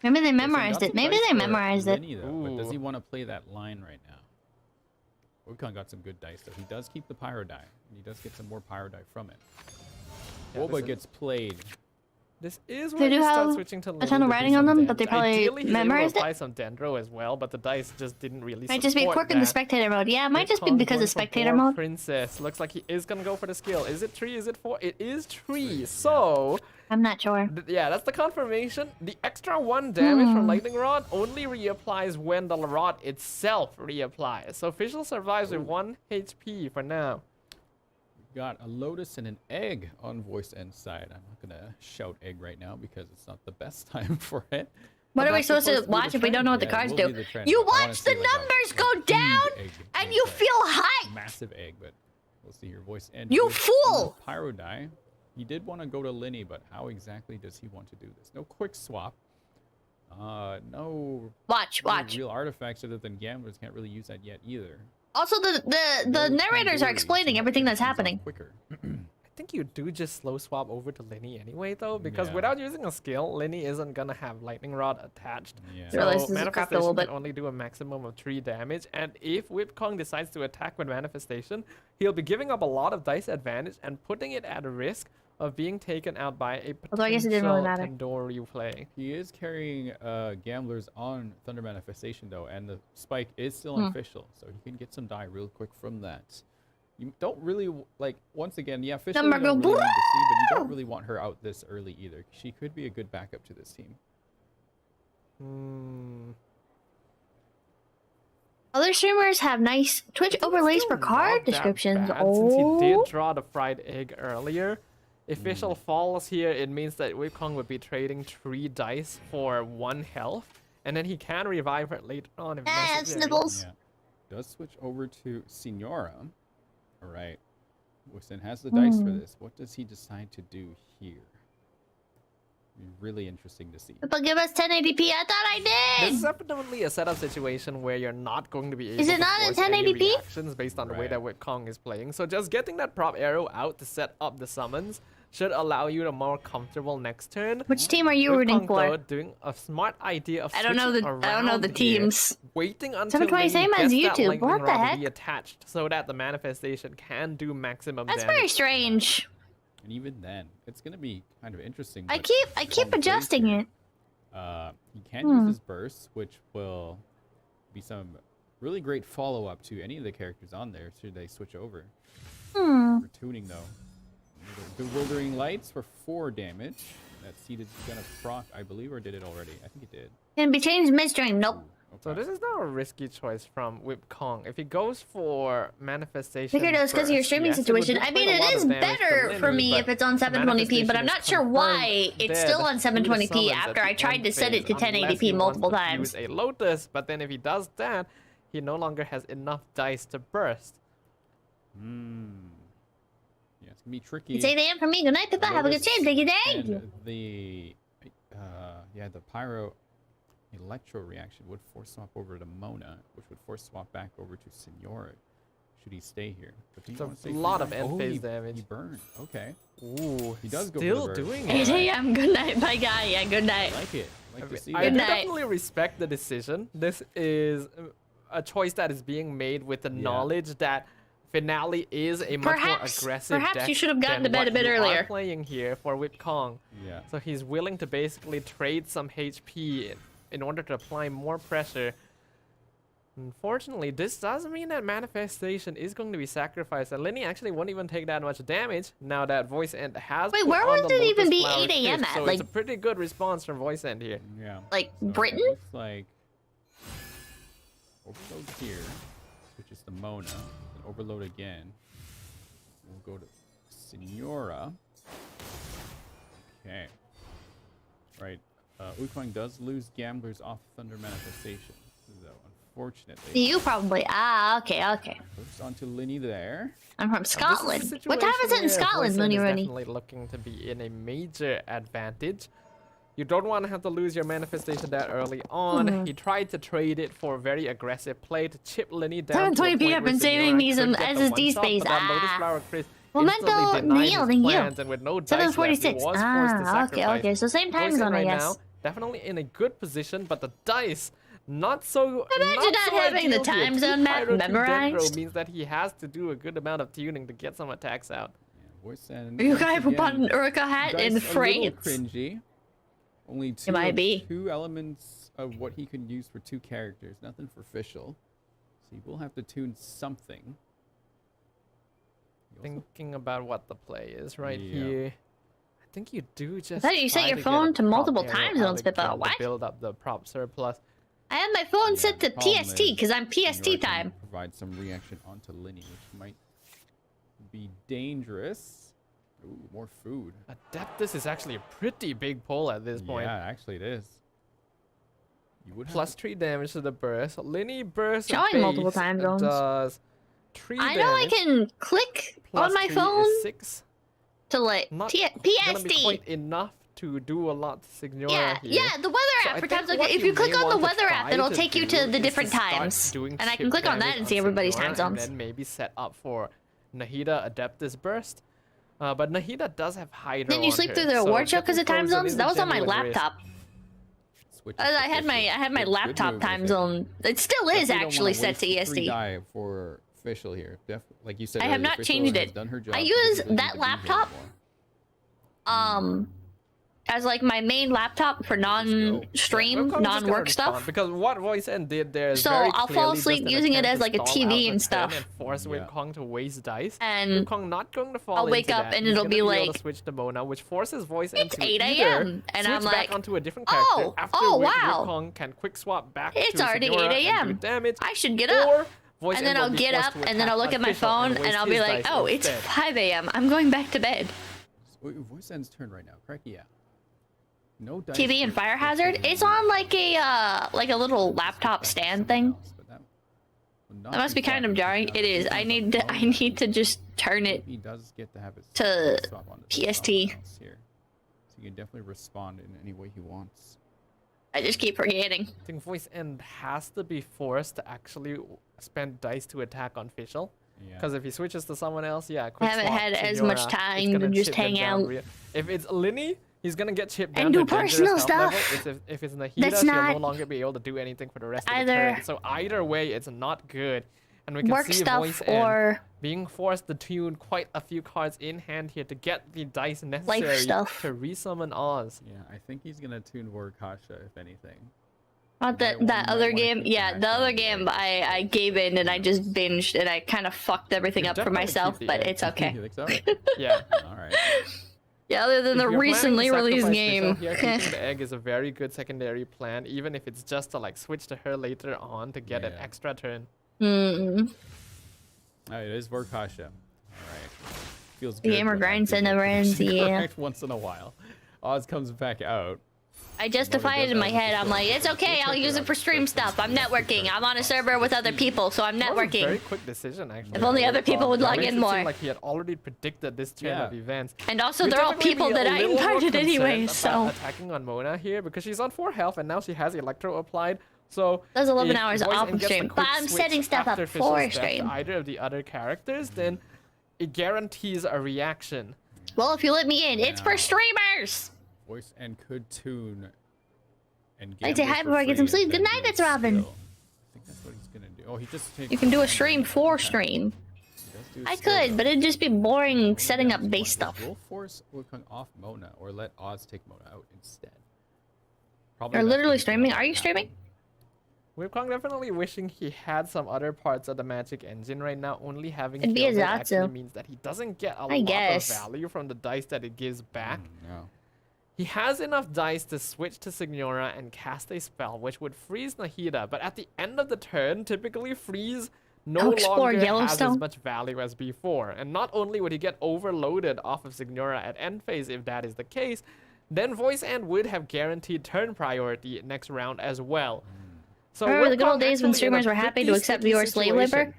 Maybe they Listen, memorized got it. some Maybe dice they for memorized it. Lenny, though, but does he Ooh. want to play that line right now? Wukong got some good dice though. He does keep the pyro die. And he does get some more pyro die from it. Yeah, Boba this is- gets played. This is They where do you start have switching to a ton of writing on them, but they probably Ideally, he's memorized able to it. apply some Dendro as well, but the dice just didn't really Might just be a support quirk in the that. spectator mode. Yeah, it might just be Kong because going of for spectator Boar mode. Princess. Looks like he is gonna go for the skill. Is it 3? Is it 4? It is 3. So, I'm not sure. yeah, that's the confirmation. The extra 1 damage from Lightning Rod only reapplies when the rod itself reapplies. So Fischl survives with 1 HP for now. Got a lotus and an egg on voice end side. I'm not gonna shout egg right now because it's not the best time for it. What But are we that's supposed to be the watch if we don't trend. know what the Yeah, cards it will do? be the trend. You I wanna watch see, the like, a numbers go huge down, egg and you gameplay. feel hype. Massive egg, but we'll see your voice end. You with fool! Pyro die. He did want to go to Linny, but how exactly does he want to do this? No quick swap. No Watch, really watch. real artifacts other than gamblers can't really use that yet either. Also, the No narrators are tandoori explaining to everything get that's things on happening. Quicker. I think you do just slow swap over to Linny anyway, though, because Yeah. without using a skill, Linny isn't gonna have Lightning Rod attached. Yeah. So Realize this is crapped a little Manifestation bit. can only do a maximum of 3 damage, and if Whip Kong decides to attack with Manifestation, he'll be giving up a lot of dice advantage and putting it at a risk of being taken out by a Although I guess it didn't really matter. Tandoori play. He is carrying gamblers on Thunder Manifestation though, and the spike is still official, so he can get some die real quick from that. You don't really like. Once again, yeah, Fischl Number you don't go really need to see, but you don't really want her out this early either. She could be a good backup to this team. Other streamers have nice Twitch overlays for Still card not that descriptions. bad, since he Oh, did draw the fried egg earlier. If Fischl falls here, it means that Whip Kong would be trading 3 dice for 1 health, and then he can revive her later on if necessary. sniffles. Yeah, does switch over to Senora. All right, Wilson has the dice for this. What does he decide to do here? Really interesting to see. But give us 1080p. I thought I This is did. definitely a setup situation where you're not going to be able Is it to not in force any 1080p? reactions based on the way Right. that Kong is playing. So just getting that prop arrow out to set up the summons should allow you to more comfortable next turn. Which team are you rooting Kong, though, for? doing a smart idea of I don't know the around here, teams. waiting until 720 Lily same as gets that YouTube. lightning What the rod to heck? be attached so that the manifestation can do maximum That's damage. very strange. And even then, it's gonna be kind of interesting. I what keep Kong plays adjusting here. it. He can use his bursts, which will be some really great follow-up to any of the characters on there should they switch over. For tuning though. Bewildering Lights for 4 damage. That seed is gonna proc, I believe, or did it already? I think it did. Can be changed midstream. Nope. So this is not a risky choice from Whip Kong. If he goes for manifestation, Figured it was because of your first, streaming yes, it would situation. do I mean, quite a it lot is of damage to better for Lily, me but if it's on 720p, but I'm manifestation not is sure why confirmed it's dead still on through the 720p summons after at I the tried end to set it to phase, unless 1080p he wants multiple to times. Use a Lotus, but then if he does that, he no longer has enough dice to burst. Yeah, it's gonna be tricky. It's 8 a.m. for me. Good night, Pippa. Have a good stream. Thank you, thank you. And the the pyro electro reaction would force swap over to Mona, which would force swap back over to Senora. Should he stay here? But do you It's a wanna stay lot for of the- end phase he damage. burned. Okay. Ooh, He does go for the still burst. doing 8 it. a.m. Good night, bye, guy. Yeah, good night. I like it. Like to see I Good do night. definitely respect the decision. This is a choice that is being made with the knowledge that Finale is a much more aggressive Perhaps deck you should have gotten than to bed a what bit you earlier. are playing here for Whip Kong. Yeah. So he's willing to basically trade some HP in order to apply more pressure. Unfortunately, this does mean that Manifestation is going to be sacrificed, and Linny actually won't even take that much damage now that Voice End has. Wait, put where on would the it even Lotus be Flower 8 a.m. Cliff, at? So Like- it's a pretty good response from Voice End here. Yeah. Like, So Britain? It looks like overload here, which is the Mona. Then overload again. We'll go to Senora. Okay. Right. Wukong does lose gamblers off Thunder Manifestation, though, unfortunately. You probably. Okay. First onto Linny there. I'm from This is a Scotland. What time is it situation in where Scotland, Voice End Looney is Rooney? definitely looking to be in a major advantage. You don't want to have to lose your manifestation that early on. He tried to trade it for a very aggressive play to chip Linny down. 720p, I've been saving me some SSD space. Momento Neil, thank you. And with no dice left, he 746. was forced to Okay. sacrifice. So same time Voice zone, End I right guess. now, definitely in a good position, but the dice not so. Imagine not so having the ideal here. time Two zone map Pyro, two Dendro memorized. means that he has to do a good amount of tuning to get some attacks out. Yeah, Voice End. You once guy who bought again, an Urka hat dice in a little France. cringy. Only two, It might be. two elements of what he can use for 2 characters. Nothing for official. So he will have to tune something. He also- Thinking about what the play is right Yeah. here. I think you do just. thought you set try your to get phone a to prop multiple arrow time out zones, Pippa. again to What? Build up the prop surplus. I have my phone set to the problem PST is because I'm PST Senora can time. Provide some reaction onto Linny, which might be dangerous. Ooh, more food. Adeptus is actually a pretty big pull at this point. Yeah, actually it is. You would have Plus 3 damage to the burst. Linny burst Showing multiple base time zones. Does 3 I damage. know I can click Plus on my 3 phone is 6. to like Not gonna be PSD. quite enough to do a lot to Signora Yeah, here. yeah, the weather So app I for think times like what if you you click may on the want to weather try app, it'll to take you do to the is different start times, doing and I can chip click on that damage and see everybody's Signora time zones. And then maybe set up for Nahida Adeptus Burst. But Nahida does have Hydra. Didn't you on sleep her, through the so award show because getting of time frozen zones? is That a was on my genuine risk. laptop. Switch I had my Good laptop move, I time think. zone. It still is Definitely don't actually wanna set to E waste 3 EST. die for official here. Like you said I have earlier, not official changed has it. done her job I because use she doesn't that need to be here laptop anymore. as like my main laptop for non-stream, Webcom is just gonna non-work respond, stuff. Because what Voice End did there is So very I'll fall clearly asleep just an using it attempt as to like a stall TV out and the turn stuff. And force Yeah. Webkong to waste dice. And Webkong not going to fall I'll wake into up that. and He's it'll gonna be able like, to switch to Mona, which forces Voice End it's to 8 either a.m. and switch I'm back like, onto a different character. oh, After oh, which wow. Webkong can quick swap back It's to already Signora 8 and do a.m. damage. I should get up. Or Voice And then End will I'll be get forced up to and then I'll attack look at my official phone waste and I'll be his like, dice oh, it's instead. 5 a.m. I'm going back to bed. Voice End's turn right now, correct? Yeah. No dice TV and for Fire official Hazard. It's anymore. on like a little laptop stand thing. But that Not That must too be kind far of from jarring. the It is. I need to just turn it He does get to have his to swap on PST. else here. So you can definitely respond in any way he wants. I just keep forgetting. I think voice end has to be forced to actually spend dice to attack on Fischl. Yeah. Because if he switches to someone else, yeah, I quick haven't swap had as Signora, much it's time to gonna just chip them hang down out. If it's Linny, he's gonna get chipped down And to do dangerous personal health level. stuff. If it's Nahida, That's she'll no not longer be able to do anything for the rest of the either turn. So either way, it's not good. And we can work see stuff voice end or being forced to tune quite a few cards in hand here to get the dice necessary stuff. to resummon Oz. Yeah, I think he's gonna tune Warkasha if anything. not might that wanna other keep game. the Yeah, hash the other on the game edge. I gave in and I just binged and I kind of fucked everything You up for definitely myself, keep the but edge. it's okay. You think so? Yeah. All right. Yeah, other than If the you're planning to recently released sacrifice game. Fischl here, keeping the egg is a very good secondary plan, even if it's just to like switch to her later on to get an Yeah. extra turn. Oh, it is Warkasha. All right. Feels The good. gamer when grinds I and do never get ends, yeah. correct once in a while. Oz comes back out. I justify it in my head. I'm like, it's okay. I'll use it for stream stuff. I'm networking. I'm on a server with other people, so I'm That was a very networking. quick decision, actually. If only other people would It log makes in it more. seem like he had already predicted this turn Yeah. of events. And also, We'd they're all typically people be that a I little more invited concerned anyway, about so attacking on Mona here because she's on 4 health and now she has Electro applied. So That's 11 if hours Voice off End gets stream, a but quick I'm switch setting stuff up after for Fischl's death to stream. either of the other characters, then it guarantees a reaction. well, if you let me in, it's for streamers. Voice and could tune. And I'd say gamble hi for before I get free some and sleep. then Good night, do it's it Robin. still. I think that's what he's gonna do. Oh, he just You can do a stream for stream. I could, but it'd just be boring setting up base stuff. Will force Wukong off Mona or let Oz take Mona out instead. Probably You're that's literally what's gonna streaming. Are you happen. streaming? Webkong definitely wishing he had some other parts of the magic engine right now. Only having It'd be a Gilded actually Zatsu. means that he doesn't get a I lot guess. of value from the dice that it gives back. No. He has enough dice to switch to Signora and cast a spell, which would freeze Nahida. But at the end of the turn, typically freeze no Explore longer has Yellowstone. as much value as before. And not only would he get overloaded off of Signora at end phase if that is the case, then Voice End would have guaranteed turn priority next round as well. So Remember the good Webkong old days when actually in a streamers were happy pretty to accept sticky viewer slave labor? situation.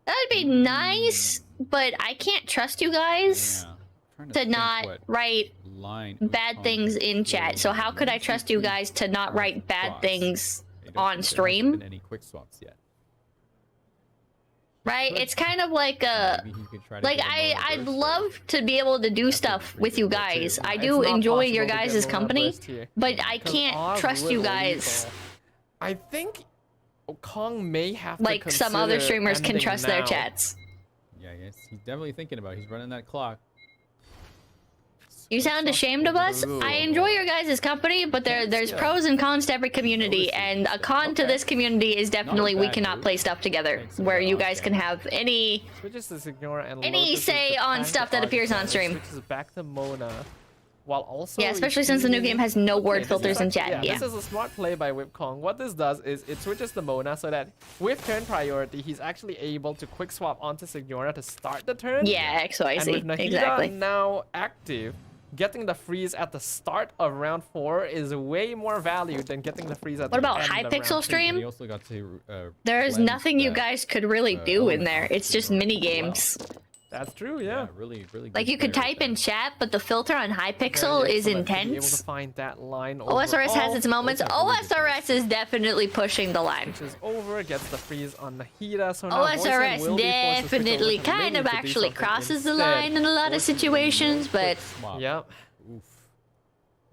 That'd be nice, but I can't trust you guys Yeah. Trying to think not what write line bad Wukong things could in chat. do. So how could I trust you guys to not write bad things on stream? Any quick swaps yet? Right? It's kind of like a Maybe he could try to like get a Mona I'd burst love to be able to do That stuff could be with you pretty good guys. too. I It's do not enjoy possible your to get guys' Mona company, burst here, but I 'cause can't Oz trust would you lethal. guys I think Kong may have to like some other consider streamers can ending trust their now. chats. Yeah, yes, he's definitely thinking about it. He's running that clock. You sound ashamed of us? I enjoy your guys' company, but there's pros and cons to every community, and a con to this community is definitely we bad cannot move. play stuff together, Thanks a where lot, you guys can yeah. have any Switches to Signora and Any Lotus is say the on tank stuff that Oz appears on has. stream. Switches back to Mona, while also Yeah, especially since the new game has no word this is filters in actually- chat. Yeah. This is a smart play by Webkong. What this does is it switches to Mona so that with turn priority, he's actually able to quick swap onto Signora to start the turn. Yeah, And XYZ. with Nahida Exactly. now active, getting the freeze at the start of round 4 is way more value than getting the freeze at What the about end High of Pixel round 2. stream? And he also got to. There's cleanse nothing you that, guys could really do in element there. off It's just Signora mini as well. games. That's true, Yeah, yeah. really, really. Like good you could player type there. in chat, but the filter on High Very Pixel is excellent to be able to intense. find that line OSRS has overall. its moments. OSRS is definitely pushing the line. Switches over, gets the freeze on Nahida, so now Voice End OSRS will be forced to switch definitely over to kind Lily of to do actually something crosses the instead. line in a lot of situations, but Swap. Yep. Oof.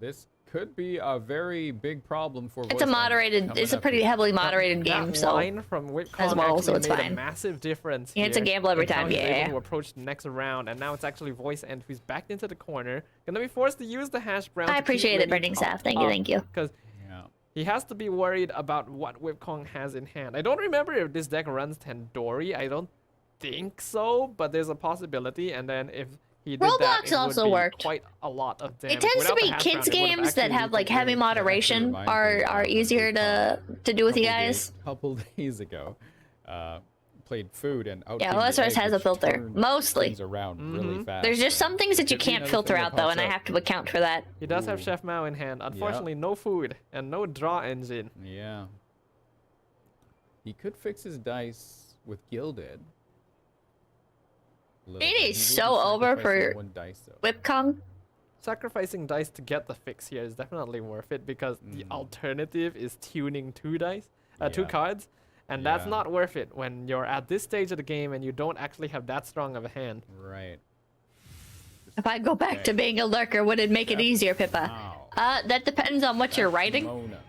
This could be a very big problem for. it's Voice a End moderated, coming it's a up pretty here. heavily moderated game, That so line from Webkong as well, so actually it's made fine. a massive difference Yeah, it's a here gamble every in how time, he's yeah. able to approach the next round, and now it's actually Voice End who's backed into the corner, gonna be forced to use the hash brown. I appreciate it, Burning Staff. Thank you, thank you. Because Yeah. he has to be worried about what Webkong has in hand. I don't remember if this deck runs Tandoori. I don't think so, but there's a possibility. And then if he did that, Roblox it also would be worked. quite a lot of damage. It tends to Without the be hash kids brown, it would have games that actually have like been heavy really moderation reminds me are of easier to do with you guys. Couple days ago, played food and out. Yeah, came the OSRS egg, has a which filter, turned mostly. things around really fast. There's just so some things that you could be can't another filter thing that out though, pops and I up. have to account for that. He does have Ooh. Chef Mao in hand. Unfortunately, no food and no draw engine. Yeah. He could fix his dice with Gilded. A little It bit. is He will be so over sacrificing for one dice, though. Whipkong. Sacrificing dice to get the fix here is definitely worth it because the alternative is tuning two Yeah. cards, and that's Yeah. not worth it when you're at this stage of the game and you don't actually have that strong of a hand. Right. If I go back to Okay. being a lurker, would it make it easier, Pippa? Wow. That depends on what you're That's writing. Mona.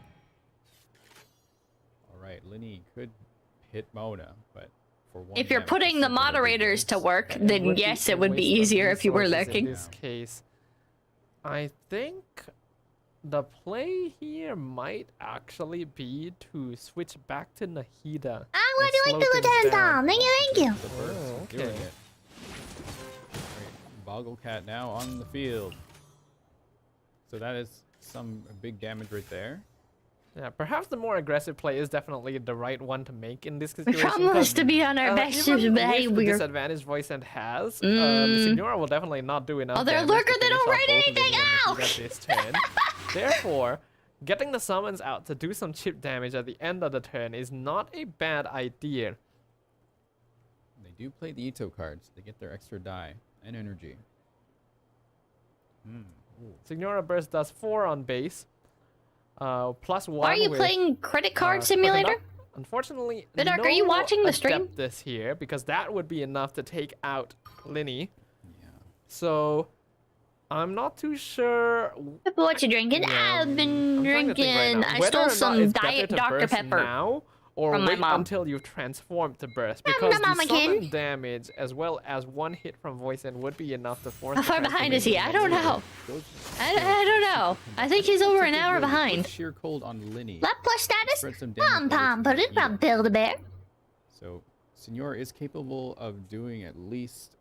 All right, Linny could hit Mona, but for one If you're damage, putting it's the still gonna be moderators to worse. work, It then would be yes, a it would be waste of easier if you were resources lurking. In this case, I think the play here might actually be to switch back to Nahida. Ah, and slow things down. Thank you, thank you. The burst Oh, is doing okay. it. Right, Bogglecat now on the field. So that is some big damage right there. Yeah, perhaps the more aggressive play is definitely the right one to make in this We situation. promise 'cause, to be on our best even with the behavior. disadvantage voice end has, Signora will definitely not do enough. Oh, they're a damage to lurker, they finish don't off write both anything Lily and out! Nahida this turn. Therefore, getting the summons out to do some chip damage at the end of the turn is not a bad idea. They do play the Ito cards. They get their extra die and energy. Signora Burst does 4 on base. Plus 1 Are you with, playing Credit Card with Simulator? enough- Unfortunately, Bidark, no are you watching the stream? Adeptus here because that would be enough to take out Linny. Yeah. So I'm not too sure. Pippa, what you drinking? Yeah, I've been I'm trying to think right drinking. now I whether stole or not some it's better Diet to Dr. burst Pepper. now or from my wait mom. until you've transformed to burst Nom, because nom, the Mamakin. summon damage as well as one hit from voice end would be enough to force. How the far behind is he? I transformation. don't know. Those- I don't know. I think he's over an Took a hour really good behind. Sheer cold on Linny. Lap plus status? Spread some damage Pom over pom, to put it Nahida. from Build-A-Bear. So Senor is capable of doing at least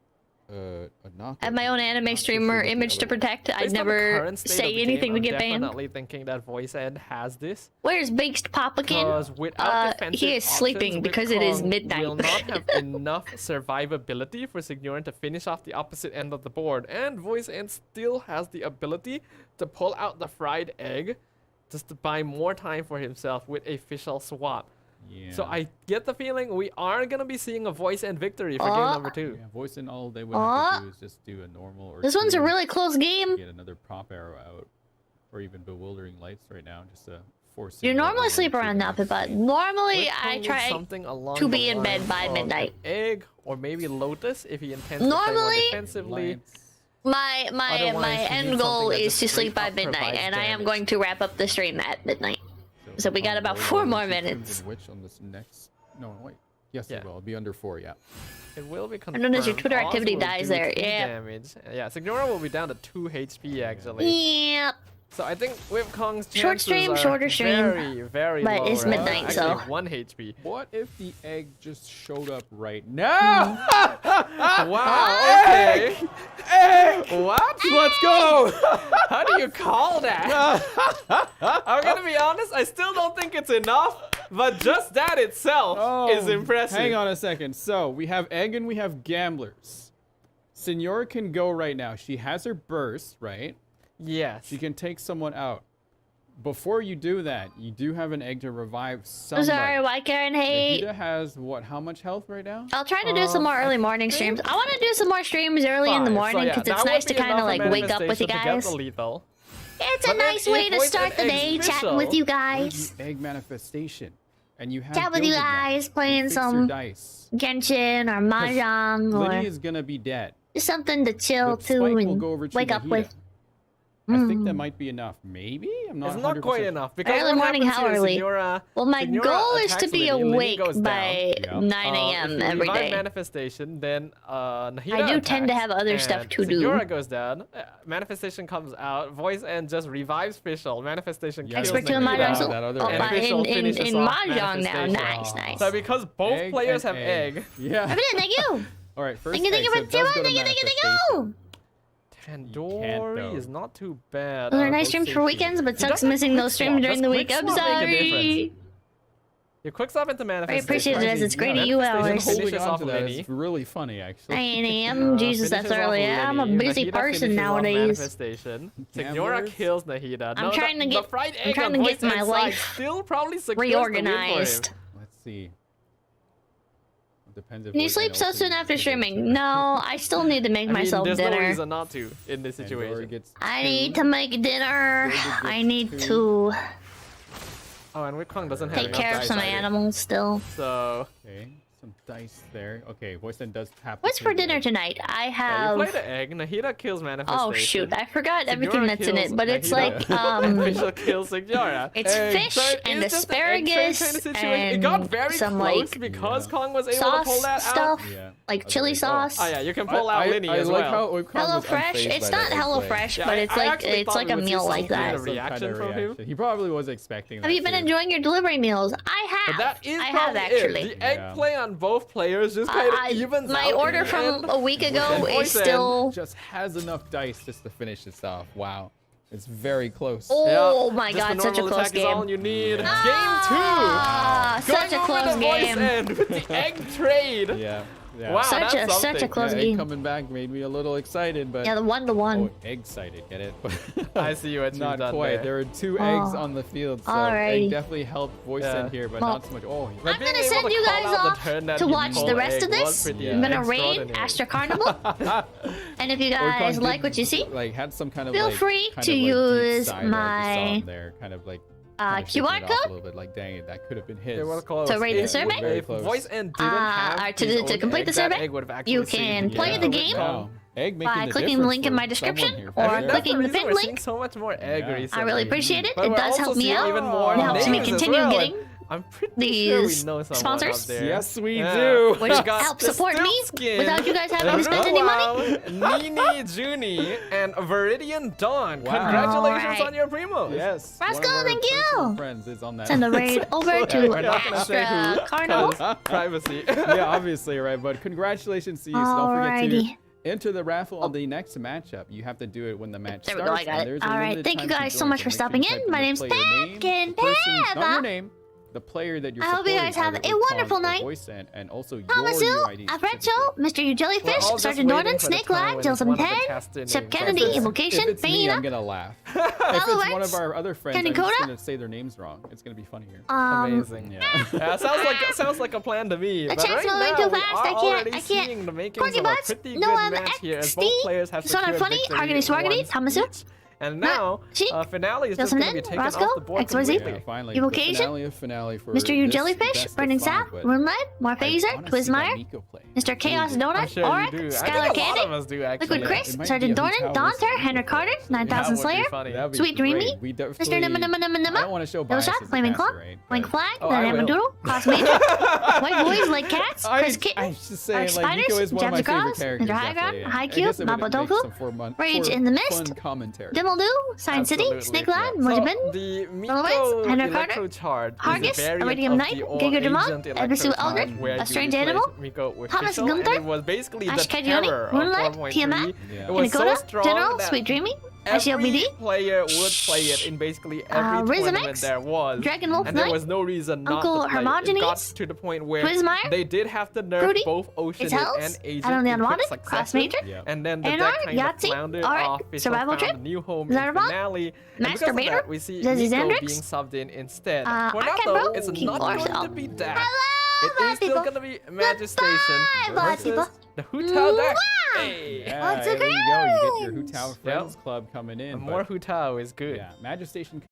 a knockout. I have my own anime Not so streamer sure what the image to other one- protect. I Based on the never current state of say the anything game, to get I'm banned. definitely thinking that voice end has this. Where's Baked Popakin? Because without defensive he is sleeping options, because it is Wukong midnight. will not have enough survivability for Signoran to finish off the opposite end of the board. And Voice End still has the ability to pull out the fried egg just to buy more time for himself with a official swap. Yeah. So I get the feeling we are going to be seeing a Voice End victory for game Oh. number 2. Yeah, voice in all they would have to Oh. do is just do a normal or This one's a two, really close game. get another prop arrow out, or even bewildering lights right now, just to force. You Signor normally over sleep into around now, the- Pippa. Normally, Wukong I needs try something along to the be in bed lines by of midnight. an egg or maybe Lotus if he intends to Normally- play more defensively. Lights. my Otherwise, you end need goal something that is just to sleep straight by up midnight, provides and I am damage. going to wrap up the stream at midnight. So we got Wukong about will 4 go more into minutes. Crimson Witch on this next. No, wait. Yes, Yeah. it will. It'll be under 4. Yeah. It will be I confirmed. noticed your Twitter Oz activity will dies do there, 2 yeah. damage. Yeah, Signora will be down to 2 HP actually. Yep. So I think Wukong's chances Short stream, are shorter stream, very, very but low it's right now. midnight, Actually, so- 1 HP. What if the egg just showed up right now? Wow. Okay. What? Let's go! How do you call that? I'm gonna be honest. I still don't think it's enough, but just that itself is impressive. Hang on a second. So we have egg and we have gamblers. Senora can go right now. She has her burst, right? Yes. She can take someone out. Before you do that, you do have an egg to revive I'm somebody. sorry, why Karen hate? Nahida has what? How much health right now? I'll try to do some more early morning streams. I want to do some more streams early in the 5. morning So, because yeah, it's that nice would to be kind of enough like wake up with you manifestation to get guys. the lethal. It's But a then nice way if to Voice start the and day, Egg chatting with you With guys. the egg manifestation. And you have Chat with you gilded now. guys, playing Fix your some dice. Genshin or Mahjong Liddy or is gonna be dead. just something to chill The to spike will and go over to wake up Nahida. with. I think that might be enough. Maybe? I'm not It's not quite 100%. enough because Early what morning, happens how here is early? Signora, Well, my Signora goal is to attacks be Liddy, Liddy awake goes by down. 9 a.m. If you every revive day. manifestation, then Nahida I do tend to attacks, have other stuff and to do. Signora goes down. Manifestation comes out. Voice end just revives Fischl. Manifestation Yeah, kills Expert to the Nahida. Mahjong. that other Oh, egg. but Fischl in finishes off Mahjong now. manifestation. Nice, nice. So because both Egg players and have egg, Yeah. Thank you. All right, first Thank you, egg, so for it does go to thank you. manifestation. Tandoori though. is not too bad. Those are nice both streams safe for here. weekends, but You sucks don't have missing quick those streams swap. during Does the quick week. I'm swap make a difference? sorry. You quick stop into manifestation. appreciate it as it's great to you Manifestation hours. finishes Holding on off to that Lenny. is really funny, actually. 9 a.m. Jesus, that's Finishes off early. I'm a Lenny. busy Nahida person finishes off nowadays. Manifestation. Signora Gamblers. kills Nahida. I'm No, trying to the get- fried I'm egg trying on to Voice get my End side life still probably secures the win for him. reorganized. Let's see. Depends if Can you Voice sleep and so also soon after gets streaming? No, I still need to make I mean, myself there's no dinner. reason not to in this Pandora situation. gets I two. need to make dinner. Gilbert gets I need two. to Oh, and Wukong doesn't have take enough care of dice some either. animals still. So Okay, some dice there. Okay, Voicen does tap. What's for dinner tonight? tonight? I yeah, you have. play the egg. Nahida kills manifestation. Oh shoot! I forgot Signora everything that's in kills it, but it's Nahida. like Official kills Signora. it's Egg. fish So it and is just an egg train asparagus kind of situation. It got and very some close like because Yeah. Kong was able to pull sauce that out. stuff, Yeah. like chili sauce. Oh yeah, you can pull out Linny I as like well. how Webcom Hello was Fresh. unfazed It's by not that Hello play. Fresh, Yeah, but I it's like actually it's thought like we a would see meal like some kind that. of Some kind reaction of from him. reaction. He probably was expecting that. Have you been too. enjoying your delivery meals? I But have. that is I have probably actually. it. The egg Yeah. play on both players just kind of evens My out in order the from end. a week ago And is Voice still. Just has enough dice just to finish this off. Wow, it's very close. Oh Yeah, my just god, the such a normal close attack is all game. you need. Ah, Game 2. such a Going over close the Voice game. end with the egg trade. Yeah. Yeah. Wow, Such that's a something. close Yeah, game. egg coming back made me a little excited, but Yeah, the 1-to-1. oh, excited, get it? I see what you've Not done quite. there. There are two Oh. eggs on the field, so Alrighty. egg definitely helped Voice Yeah. in here, but Well, not so much. Oh, But I'm being gonna able send to you call guys out the off turn that to he watch pulled the rest egg of was this. pretty I'm gonna raid extraordinary. AstraCarnival. And if you guys Webcom like did, what you see, like had some kind of feel like, free kind to of, like, deep use sigh that I just saw my, in there, kind of like kinda shaking QR it off code a little bit, like dang it, that could have been his. It was close. To rate the If- survey? Very If close. Voice End didn't have to- his to own complete egg, the that survey, egg would have actually you saved can the play game. the game Wow. Egg making by the clicking the difference link in for my description someone here. or I mean, that's clicking the reason pinned we're link. seeing so much more egg Yeah. recently. I really appreciate it. But It we're does also help me seeing out. even more It helps me names as continue well, getting and I'm pretty these sure we know someone sponsors. up there. Yes, we Yeah. do. We Which got help the support me Stiltskin, without you guys having to spend any money. Nini Juni and Viridian Dawn. Wow. Congratulations Alright. on your primos. Yes. Roscoe, one of our thank you. personal friends is on that. Send the raid over to We're not gonna say who, AstraCarnival. 'cause privacy. Yeah, obviously, right? But congratulations to you. So don't forget to Alrighty. enter the raffle on the next matchup. You have to do it when the match There we starts. go, I got and it. there's a All right, limited thank you time to guys so join, much so for make sure stopping you type in. My the name's player name, Pumpkin the person, not Peppa. your name, the player that you're I hope you supporting, guys have either a with wonderful Kong or night. Voice and also your Thomasu, UID Alfredo, specifically. Mr. You Jellyfish, We're all just Sergeant waiting Dornan, for the Snake time Lad, when Jilson one of the Ted, caster Shep names Kennedy, are- Invocation, If it's me, I'm Faina, gonna laugh. If it's one Alex, of our other friends, Kenny I'm just Koda? gonna say their names wrong. It's gonna be funnier. Amazing. Yeah. Yeah, sounds like a plan to me. The But chat's right moving now, too we fast. are I can't- already I can't. seeing the makings Corky of a Butts, pretty no good one match here, as XD, both players have Son of secured Funny, victory Argony Swargany, once Thomasu. each. And now, Sheik, finale is just Jilson going to be Nen, taken Roscoe, off the board XYZ. completely. Yeah, finally, Invocation, the finale for Mr. You this Jellyfish, best of Burning five, Sap, but Moonlight, I Morphaser, wanna see that Quizmeyer, Nico play. Mr. Chaos I'm Donut, sure you Auric, do. I think Skylar a lot of Candy, us do, actually. Liquid Chris, It might Sergeant be a Dornan, Hotel Dawnter, listening. Henry Carter, That 9000 would be Slayer, funny. That'd be Sweet Dreamy, great. We Mr. definitely- Nimma Nimma Nimma I Nimma, don't want to show No bias Shot, as a Flaming caster, Club, right? Wink But- Flag, Oh, The I will. Namadoodle, Cos Major, White Boys Like Cats, Chris I Kitten, should say, Arc like, Nico Spiders, is one of my Jabs favorite Across, characters. Mr. High Ground, definitely, yeah. High I Cube, guess it would make Mapodoku, some Rage in the Mist, fun commentary. Dimmeldu, Sign City, Absolutely. Snake Lad, So, Mojibin, the Otherwise, Miko Henry Carter, Electro chart Hargis, is a variant Iridium of Knight, the old Giga Demon, Agent Electro Ebisu chart Eldritch, where A you Strange replace Animal, Miko with Thomas Fischl, and Gunther, it was basically Ash the Kajioni, terror of Moonlight, 4.3. Tiamat, Yeah. It was so Kinikoda, strong General, that Sweet Dreamy, every ICLBD, player would play it in basically every Rhythm tournament X, there was. Dragon Wolf And there Knight, was no reason not Uncle to play it. It Hermogenes, got to the point where Quizmeyer, they did have to nerf Fruity, both Ocean It's Hells, and Agent Adam the in quick Unwanted, succession. Cross Major, Yeah. And then the Anar, deck kind Yahtzee, of floundered Auric, off. Fischl Survival found Trip, a new home Zarabon, in finale. And because of Masturbator, that, we see Zezzy Nico Xandrix, being subbed in instead. Arcane Fornato Bro, is King not going Orso. to be that. Hello, It is still people. going to be Magic Station Goodbye, versus people. the Hutao deck. Mwah! Hey! Yeah, What's there the you go. You get your grounds? Hu Tao Friends Club coming in. More but- Hutao is good. Yeah, Magistation